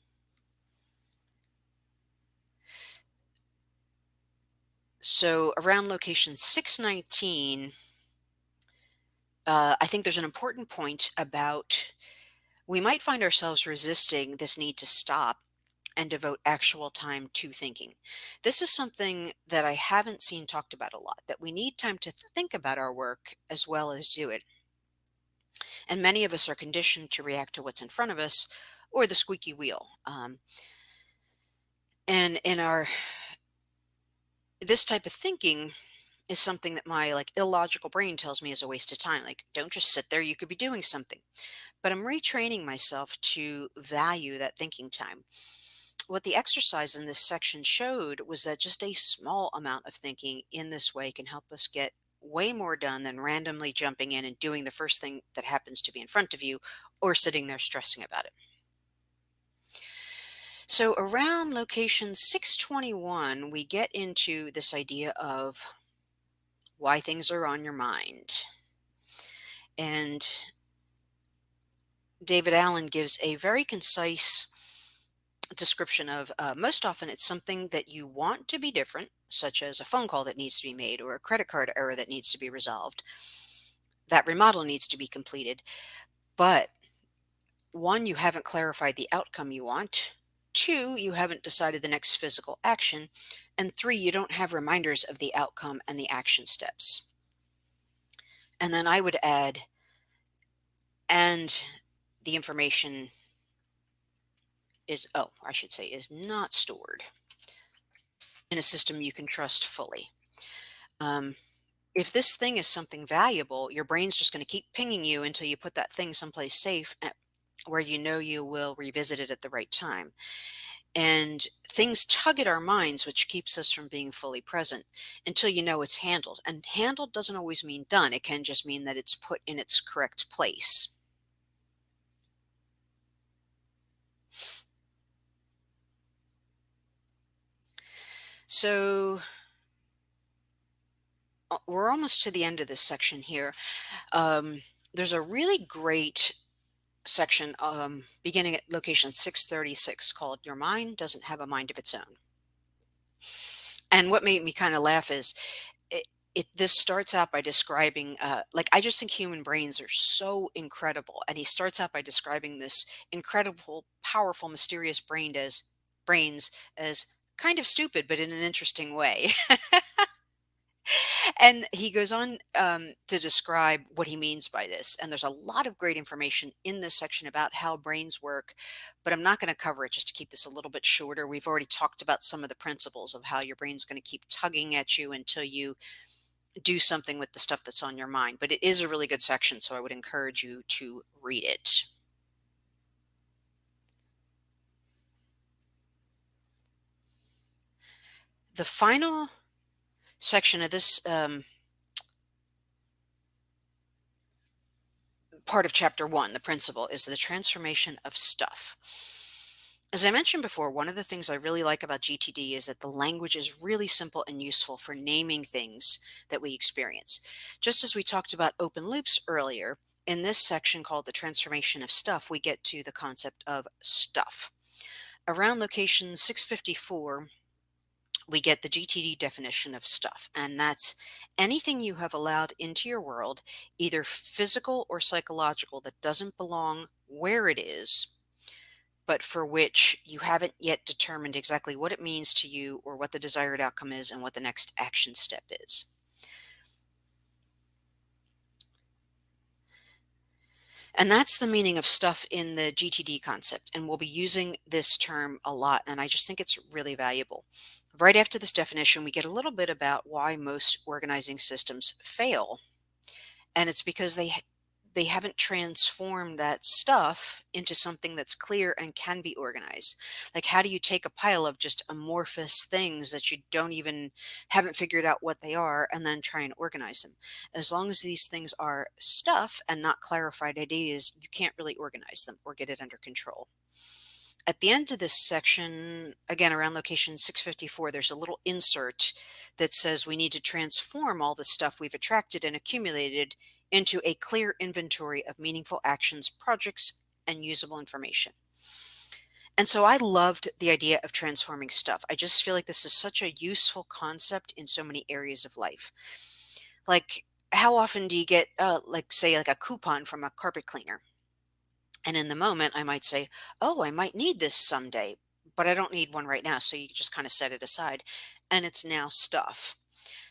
So around location 619, I think there's an important point about we might find ourselves resisting this need to stop and devote actual time to thinking. This is something that I haven't seen talked about a lot, that we need time to think about our work as well as do it. And many of us are conditioned to react to what's in front of us or the squeaky wheel. And in our this type of thinking is something that my like illogical brain tells me is a waste of time. Like, don't just sit there, you could be doing something. But I'm retraining myself to value that thinking time. What the exercise in this section showed was that just a small amount of thinking in this way can help us get way more done than randomly jumping in and doing the first thing that happens to be in front of you or sitting there stressing about it. So around location 621, we get into this idea of why things are on your mind. And David Allen gives a very concise description of most often it's something that you want to be different, such as a phone call that needs to be made or a credit card error that needs to be resolved. That remodel needs to be completed. But one, you haven't clarified the outcome you want. Two, you haven't decided the next physical action. And three, you don't have reminders of the outcome and the action steps. And then I would add, and the information is, oh, I should say, is not stored in a system you can trust fully. Um, if this thing is something valuable, your brain's just going to keep pinging you until you put that thing someplace safe where you know you will revisit it at the right time. And things tug at our minds, which keeps us from being fully present until you know it's handled. And handled doesn't always mean done. It can just mean that it's put in its correct place. So we're almost to the end of this section here. Um, there's a really great section beginning at location 636 called Your Mind Doesn't Have a Mind of Its Own. And what made me kind of laugh is this starts out by describing, like, I just think human brains are so incredible. And he starts out by describing this incredible, powerful, mysterious brains as kind of stupid, but in an interesting way. And he goes on to describe what he means by this. And there's a lot of great information in this section about how brains work, but I'm not going to cover it just to keep this a little bit shorter. We've already talked about some of the principles of how your brain's going to keep tugging at you until you do something with the stuff that's on your mind. But it is a really good section, so I would encourage you to read it. The final section of this part of chapter 1, the principle, is the transformation of stuff. As I mentioned before, one of the things I really like about GTD is that the language is really simple and useful for naming things that we experience. Just as we talked about open loops earlier, in this section called the transformation of stuff, we get to the concept of stuff. Around location 654, we get the GTD definition of stuff, and that's anything you have allowed into your world, either physical or psychological, that doesn't belong where it is, but for which you haven't yet determined exactly what it means to you or what the desired outcome is and what the next action step is. And that's the meaning of stuff in the GTD concept. And we'll be using this term a lot. And I just think it's really valuable. Right after this definition, we get a little bit about why most organizing systems fail. And it's because they haven't transformed that stuff into something that's clear and can be organized. Like, how do you take a pile of just amorphous things that you don't even haven't figured out what they are and then try and organize them? As long as these things are stuff and not clarified ideas, you can't really organize them or get it under control. At the end of this section, again around location 654, there's a little insert that says we need to transform all the stuff we've attracted and accumulated into a clear inventory of meaningful actions, projects, and usable information. And so I loved the idea of transforming stuff. I just feel like this is such a useful concept in so many areas of life. Like, how often do you get, like, say, like a coupon from a carpet cleaner? And in the moment, I might say, oh, I might need this someday, but I don't need one right now. So you just kind of set it aside and it's now stuff.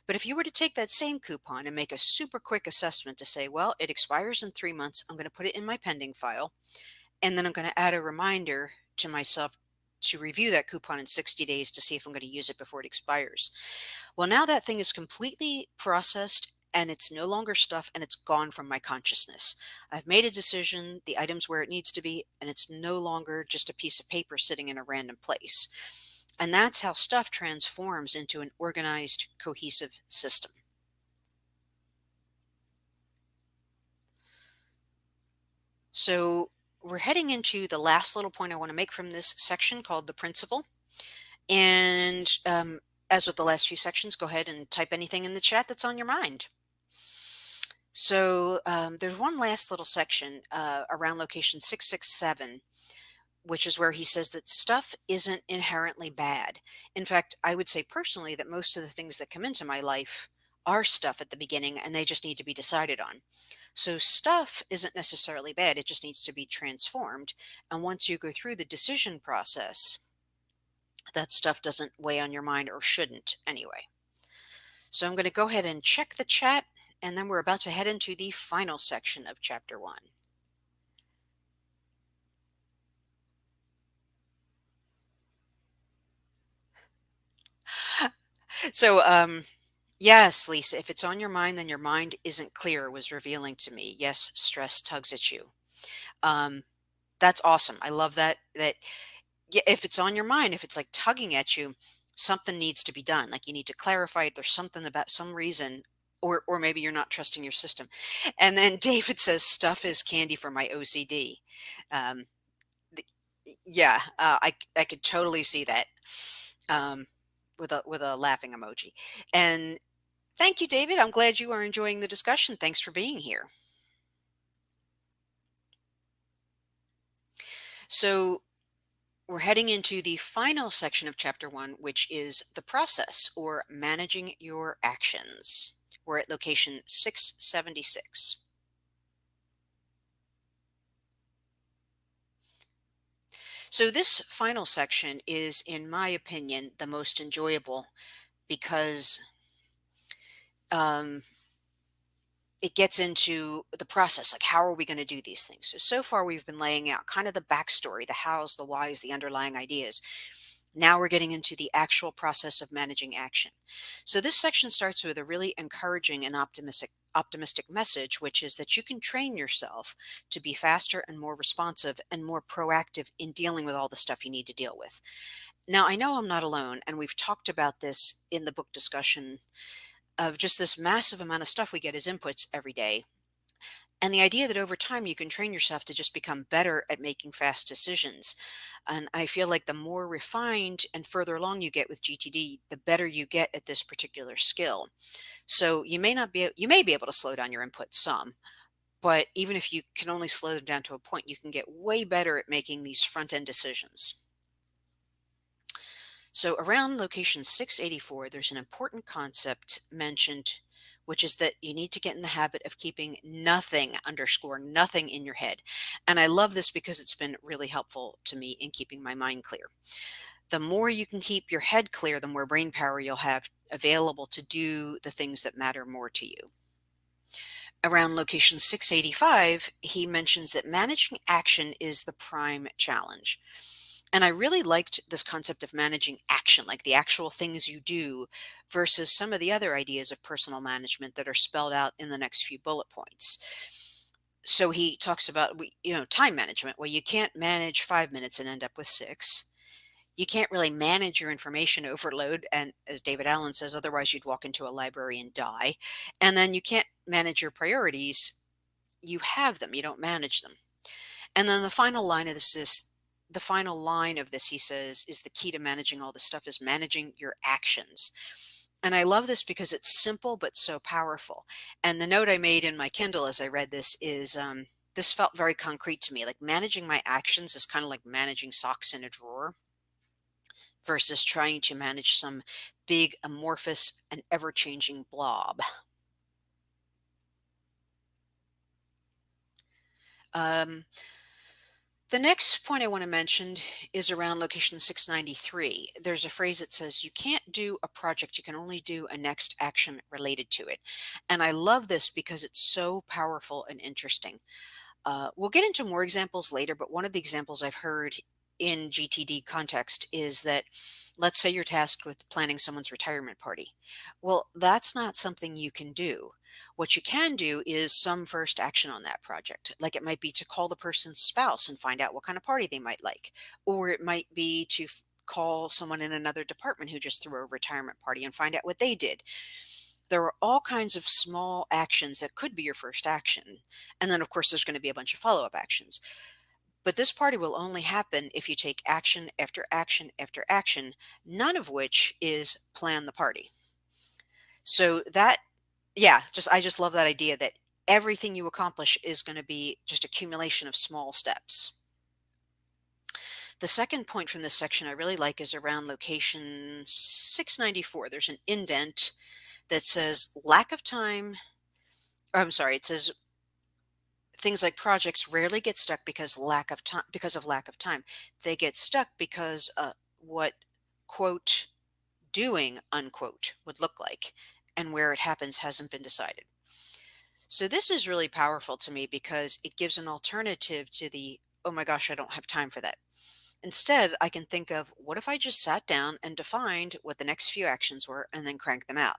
But if you were to take that same coupon and make a super quick assessment to say, well, it expires in 3 months, I'm going to put it in my pending file, and then I'm going to add a reminder to myself to review that coupon in 60 days to see if I'm going to use it before it expires. Well, now that thing is completely processed and it's no longer stuff and it's gone from my consciousness. I've made a decision, the item's where it needs to be, and it's no longer just a piece of paper sitting in a random place. And that's how stuff transforms into an organized, cohesive system. So we're heading into the last little point I want to make from this section called the principle. And as with the last few sections, go ahead and type anything in the chat that's on your mind. So there's one last little section around location 667, which is where he says that stuff isn't inherently bad. In fact, I would say personally that most of the things that come into my life are stuff at the beginning and they just need to be decided on. So stuff isn't necessarily bad, it just needs to be transformed. And once you go through the decision process, that stuff doesn't weigh on your mind, or shouldn't anyway. So I'm going to go ahead and check the chat, and then we're about to head into the final section of chapter 1. So, yes, Lisa, if it's on your mind, then your mind isn't clear, was revealing to me. Yes, stress tugs at you. Um, that's awesome. I love that. Yeah, if it's on your mind, if it's like tugging at you, something needs to be done. Like, you need to clarify it. There's something about some reason, or maybe you're not trusting your system. And then David says, stuff is candy for my OCD. Um, yeah, I could totally see that. Um, with a laughing emoji. And thank you, David. I'm glad you are enjoying the discussion. Thanks for being here. So we're heading into the final section of chapter 1, which is the process or managing your actions. We're at location 676. So this final section is, in my opinion, the most enjoyable because um, it gets into the process, like how are we going to do these things? So far we've been laying out kind of the backstory, the hows, the whys, the underlying ideas. Now we're getting into the actual process of managing action. So this section starts with a really encouraging and optimistic message, which is that you can train yourself to be faster and more responsive and more proactive in dealing with all the stuff you need to deal with. Now, I know I'm not alone, and we've talked about this in the book discussion of just this massive amount of stuff we get as inputs every day. And the idea that over time you can train yourself to just become better at making fast decisions. And I feel like the more refined and further along you get with GTD, the better you get at this particular skill. So you may be able to slow down your input some, but even if you can only slow them down to a point, you can get way better at making these front end decisions. So around location 684, there's an important concept mentioned, which is that you need to get in the habit of keeping nothing, underscore nothing, in your head. And I love this because it's been really helpful to me in keeping my mind clear. The more you can keep your head clear, the more brain power you'll have available to do the things that matter more to you. Around location 685, he mentions that managing action is the prime challenge. And I really liked this concept of managing action, like the actual things you do, versus some of the other ideas of personal management that are spelled out in the next few bullet points. So he talks about, time management. Well, you can't manage 5 minutes and end up with six. You can't really manage your information overload. And as David Allen says, otherwise you'd walk into a library and die. And then you can't manage your priorities. You have them, you don't manage them. And then the final line of this, he says, is the key to managing all this stuff is managing your actions. And I love this because it's simple but so powerful. And the note I made in my Kindle as I read this is this felt very concrete to me. Like managing my actions is kind of like managing socks in a drawer versus trying to manage some big amorphous and ever-changing blob. Um, The next point I want to mention is around location 693. There's a phrase that says, you can't do a project, you can only do a next action related to it. And I love this because it's so powerful and interesting. We'll get into more examples later, but one of the examples I've heard in GTD context is that, let's say you're tasked with planning someone's retirement party. Well, that's not something you can do. What you can do is some first action on that project. Like it might be to call the person's spouse and find out what kind of party they might like, or it might be to call someone in another department who just threw a retirement party and find out what they did. There are all kinds of small actions that could be your first action. And then, of course, there's going to be a bunch of follow up actions. But this party will only happen if you take action after action after action, none of which is plan the party. So that, yeah, I just love that idea that everything you accomplish is going to be just accumulation of small steps. The second point from this section I really like is around location 694. There's an indent that says lack of time. Or I'm sorry, it says things like projects rarely get stuck because of lack of time. They get stuck because what quote doing unquote would look like and where it happens hasn't been decided. So this is really powerful to me because it gives an alternative to the oh my gosh, I don't have time for that. Instead, I can think of what if I just sat down and defined what the next few actions were and then crank them out.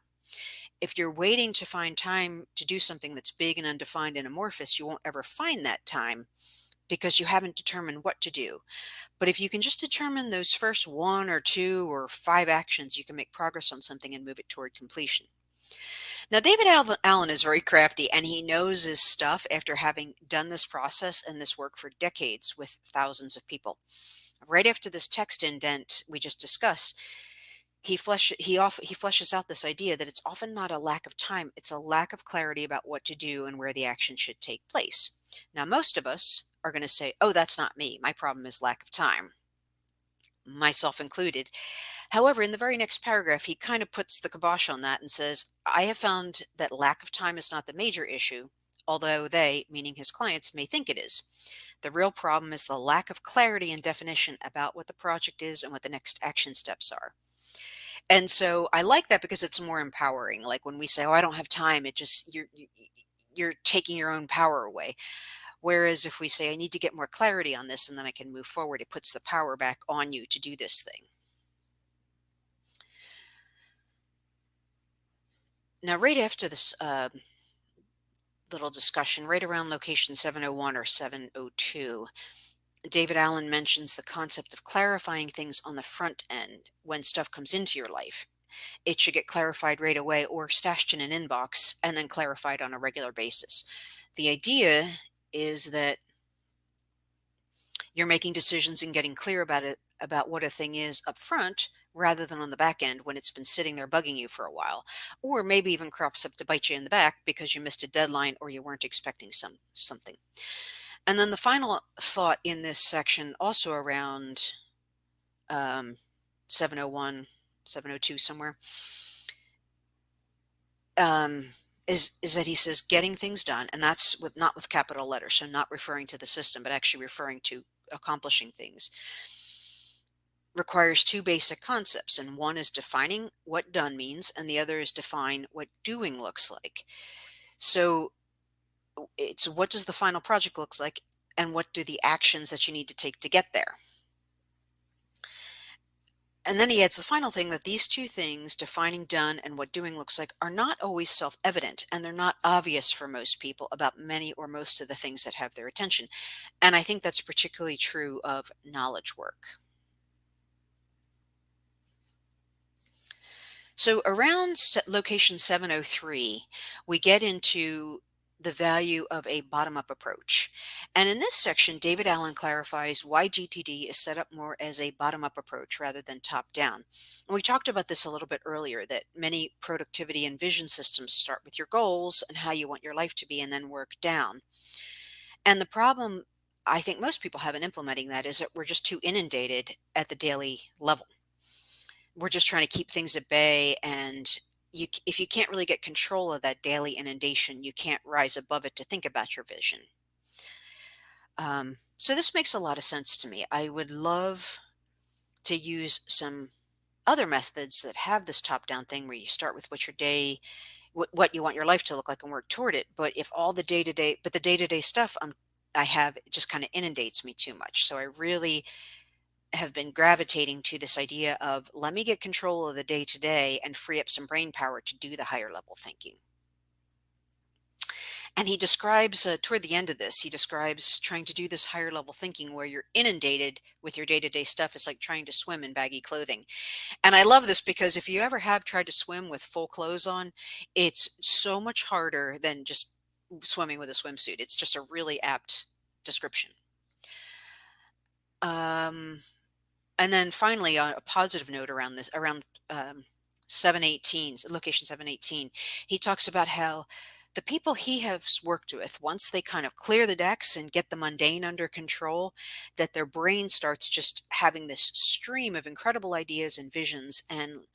If you're waiting to find time to do something that's big and undefined and amorphous, you won't ever find that time because you haven't determined what to do. But if you can just determine those first one or two or five actions, you can make progress on something and move it toward completion. Now, Allen is very crafty and he knows his stuff after having done this process and this work for decades with thousands of people. Right after this text indent we just discussed, he fleshes out this idea that it's often not a lack of time, it's a lack of clarity about what to do and where the action should take place. Now, most of us are going to say, "Oh, that's not me. My problem is lack of time," myself included. However, in the very next paragraph, he kind of puts the kibosh on that and says, "I have found that lack of time is not the major issue, although they, meaning his clients, may think it is. The real problem is the lack of clarity and definition about what the project is and what the next action steps are." And so I like that because it's more empowering. Like when we say, "Oh, I don't have time," it just you're taking your own power away. Whereas if we say, "I need to get more clarity on this and then I can move forward," it puts the power back on you to do this thing. Now, right after this little discussion, right around location 701 or 702, David Allen mentions the concept of clarifying things on the front end when stuff comes into your life. It should get clarified right away or stashed in an inbox and then clarified on a regular basis. The idea is that you're making decisions and getting clear about it, about what a thing is up front, rather than on the back end when it's been sitting there bugging you for a while, or maybe even crops up to bite you in the back because you missed a deadline or you weren't expecting something. And then the final thought in this section, also around um, 701, 702 somewhere, um, is that he says getting things done, and that's with not with capital letters, so not referring to the system, but actually referring to accomplishing things, requires two basic concepts, and one is defining what done means, and the other is define what doing looks like. So it's what does the final project looks like, and what do the actions that you need to take to get there. And then he adds the final thing that these two things, defining done and what doing looks like, are not always self evident and they're not obvious for most people about many or most of the things that have their attention. And I think that's particularly true of knowledge work. So around location 703, we get into the value of a bottom up approach. And in this section, David Allen clarifies why GTD is set up more as a bottom up approach rather than top down. And we talked about this a little bit earlier, that many productivity and vision systems start with your goals and how you want your life to be and then work down. And the problem I think most people have in implementing that is that we're just too inundated at the daily level. We're just trying to keep things at bay, and if you can't really get control of that daily inundation, you can't rise above it to think about your vision. So this makes a lot of sense to me. I would love to use some other methods that have this top down thing where you start with what your day what you want your life to look like and work toward it. But if all the day to day but the day to day stuff I have, it just kind of inundates me too much. So I really have been gravitating to this idea of, let me get control of the day to day and free up some brain power to do the higher level thinking. And he describes, toward the end of this, he describes trying to do this higher level thinking where you're inundated with your day to day stuff. It's like trying to swim in baggy clothing. And I love this because if you ever have tried to swim with full clothes on, it's so much harder than just swimming with a swimsuit. It's just a really apt description. Um, And then finally, on a positive note around this, around 718, location 718, he talks about how the people he has worked with, once they kind of clear the decks and get the mundane under control, that their brain starts just having this stream of incredible ideas and visions. And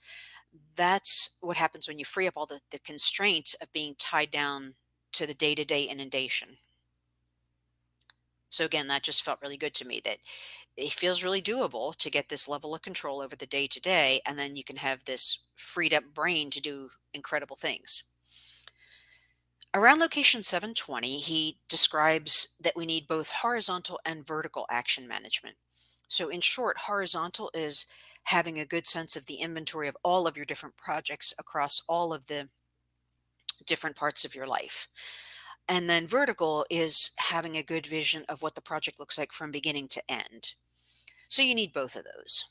that's what happens when you free up all the constraints of being tied down to the day to day inundation. So again, that just felt really good to me, that it feels really doable to get this level of control over the day to day, and then you can have this freed up brain to do incredible things. Around location 720, he describes that we need both horizontal and vertical action management. So, in short, horizontal is having a good sense of the inventory of all of your different projects across all of the different parts of your life. And then vertical is having a good vision of what the project looks like from beginning to end. So you need both of those.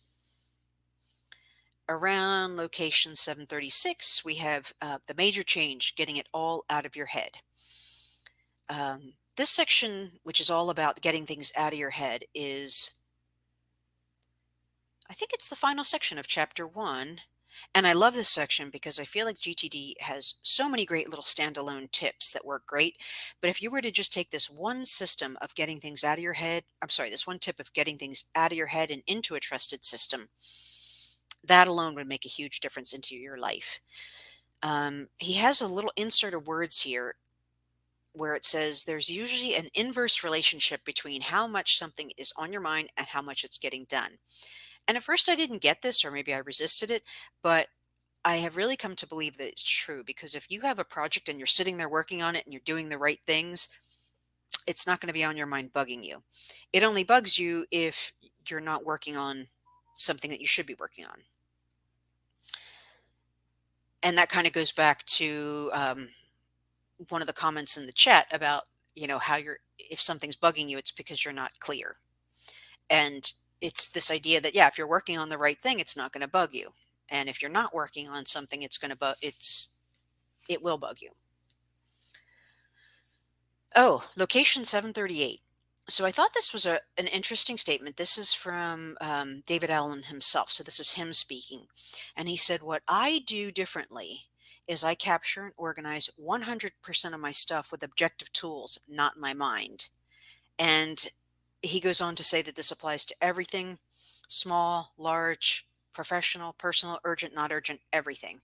Around location 736, we have the major change, getting it all out of your head. This section, which is all about getting things out of your head, is, I think it's the final section of chapter 1. And I love this section because I feel like GTD has so many great little standalone tips that work great. But if you were to just take this one system of getting things out of your head, I'm sorry, this one tip of getting things out of your head and into a trusted system, that alone would make a huge difference into your life. He has a little insert of words here where it says there's usually an inverse relationship between how much something is on your mind and how much it's getting done. And at first I didn't get this, or maybe I resisted it, but I have really come to believe that it's true because if you have a project and you're sitting there working on it and you're doing the right things, it's not going to be on your mind bugging you. It only bugs you if you're not working on something that you should be working on. And that kind of goes back to one of the comments in the chat about, how if something's bugging you, it's because you're not clear. And it's this idea that, yeah, if you're working on the right thing, it's not going to bug you. And if you're not working on something, it's going to it will bug you. Oh, location 738. So I thought this was an interesting statement. This is from David Allen himself. So this is him speaking. And he said, what I do differently is I capture and organize 100% of my stuff with objective tools, not my mind. And he goes on to say that this applies to everything: small, large, professional, personal, urgent, not urgent, everything.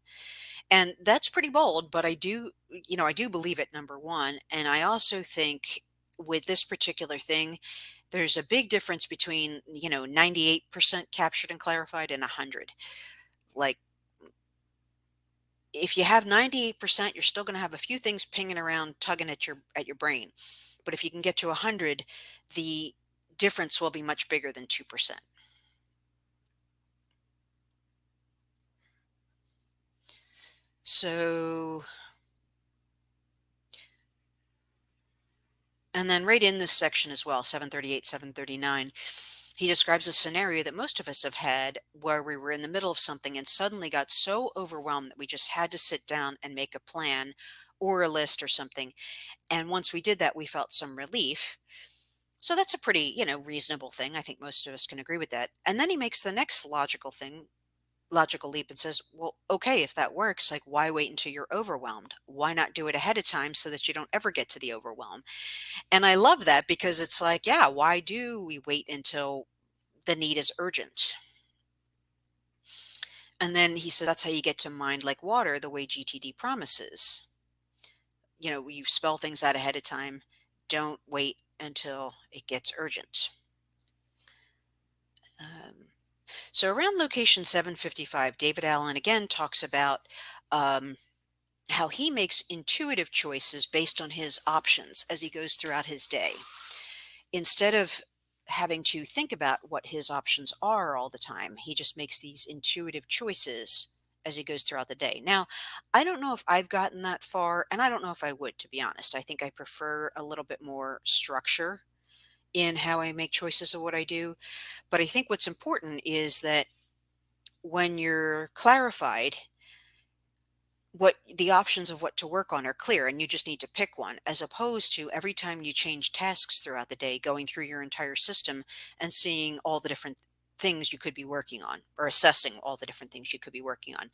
And that's pretty bold, but I do believe it, number one. And I also think with this particular thing, there's a big difference between, 98% captured and clarified and 100. Like, if you have 98%, you're still going to have a few things pinging around, tugging at your brain. But if you can get to 100, the difference will be much bigger than 2%. So, and then right in this section as well, 738, 739, he describes a scenario that most of us have had where we were in the middle of something and suddenly got so overwhelmed that we just had to sit down and make a plan or a list or something. And once we did that, we felt some relief. So that's a pretty, reasonable thing. I think most of us can agree with that. And then he makes the next logical leap and says, well, okay, if that works, like, why wait until you're overwhelmed? Why not do it ahead of time so that you don't ever get to the overwhelm? And I love that because it's like, yeah, why do we wait until the need is urgent? And then he said, that's how you get to mind like water, the way GTD promises. You spell things out ahead of time. Don't wait until it gets urgent. Um, so around location 755, David Allen again talks about um, how he makes intuitive choices based on his options as he goes throughout his day. Instead of having to think about what his options are all the time, he just makes these intuitive choices as he goes throughout the day. Now, I don't know if I've gotten that far, and I don't know if I would, to be honest. I think I prefer a little bit more structure in how I make choices of what I do. But I think what's important is that when you're clarified, what the options of what to work on are clear and you just need to pick one, as opposed to every time you change tasks throughout the day going through your entire system and seeing all the different things you could be working on, or assessing all the different things you could be working on.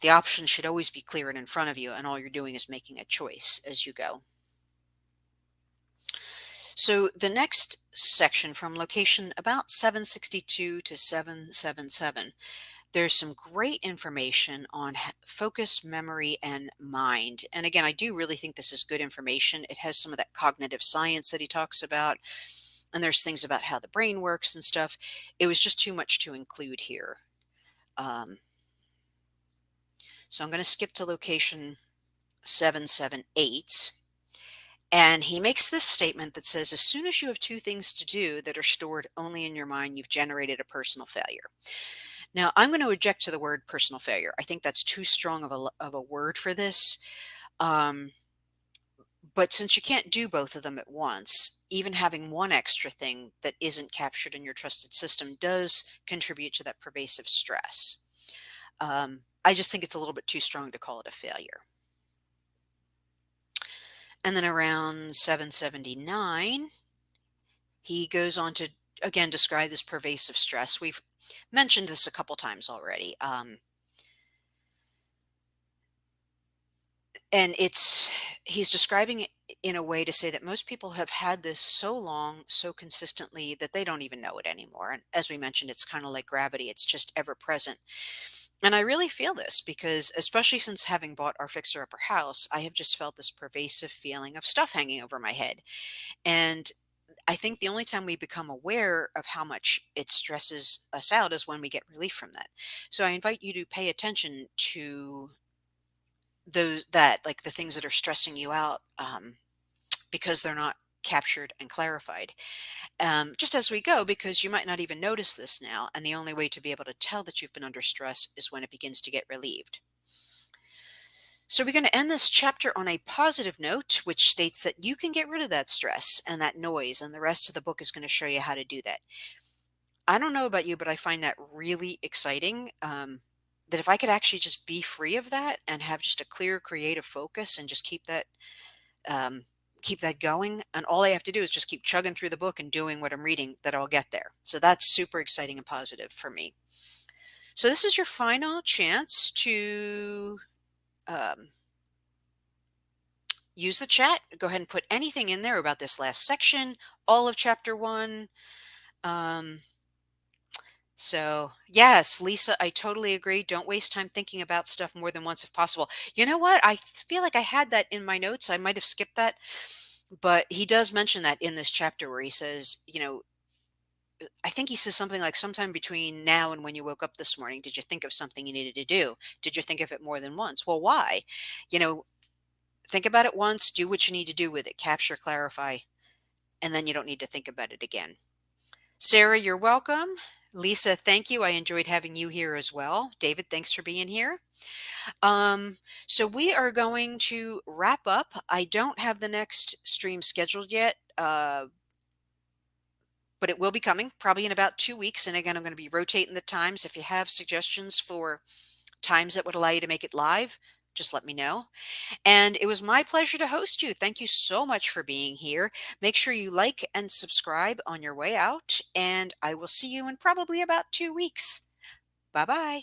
The options should always be clear and in front of you, and all you're doing is making a choice as you go. So the next section, from location about 762 to 777, there's some great information on focus, memory, and mind. And again, I do really think this is good information. It has some of that cognitive science that he talks about, and there's things about how the brain works and stuff. It was just too much to include here. Um, so I'm going to skip to location 778. And he makes this statement that says, as soon as you have two things to do that are stored only in your mind, you've generated a personal failure. Now, I'm going to object to the word personal failure. I think that's too strong of a word for this. Um, but since you can't do both of them at once, even having one extra thing that isn't captured in your trusted system does contribute to that pervasive stress. I just think it's a little bit too strong to call it a failure. And then around 779, he goes on to again describe this pervasive stress. We've mentioned this a couple times already. And he's describing it in a way to say that most people have had this so long, so consistently that they don't even know it anymore. And as we mentioned, it's kind of like gravity, it's just ever present. And I really feel this because, especially since having bought our fixer upper house, I have just felt this pervasive feeling of stuff hanging over my head. And I think the only time we become aware of how much it stresses us out is when we get relief from that. So I invite you to pay attention to those, that like the things that are stressing you out, because they're not captured and clarified, just as we go, because you might not even notice this now. And the only way to be able to tell that you've been under stress is when it begins to get relieved. So we're going to end this chapter on a positive note, which states that you can get rid of that stress and that noise, and the rest of the book is going to show you how to do that. I don't know about you, but I find that really exciting. That if I could actually just be free of that and have just a clear creative focus and just um, keep that going, and all I have to do is just keep chugging through the book and doing what I'm reading, that I'll get there. So that's super exciting and positive for me. So this is your final chance to um, use the chat. Go ahead and put anything in there about this last section, all of chapter one. Um, So, yes, Lisa, I totally agree. Don't waste time thinking about stuff more than once if possible. You know what? Feel like I had that in my notes. I might have skipped that, but he does mention that in this chapter where he says, I think he says something like, sometime between now and when you woke up this morning, did you think of something you needed to do? Did you think of it more than once? Well, why? You know, think about it once, do what you need to do with it, capture, clarify, and then you don't need to think about it again. Sarah, you're welcome. Lisa, thank you. I enjoyed having you here as well. David, thanks for being here. Um, so we are going to wrap up. I don't have the next stream scheduled yet, but it will be coming probably in about 2 weeks. And again, I'm going to be rotating the times. If you have suggestions for times that would allow you to make it live, just let me know. And it was my pleasure to host you. Thank you so much for being here. Make sure you like and subscribe on your way out, and I will see you in probably about 2 weeks. Bye bye.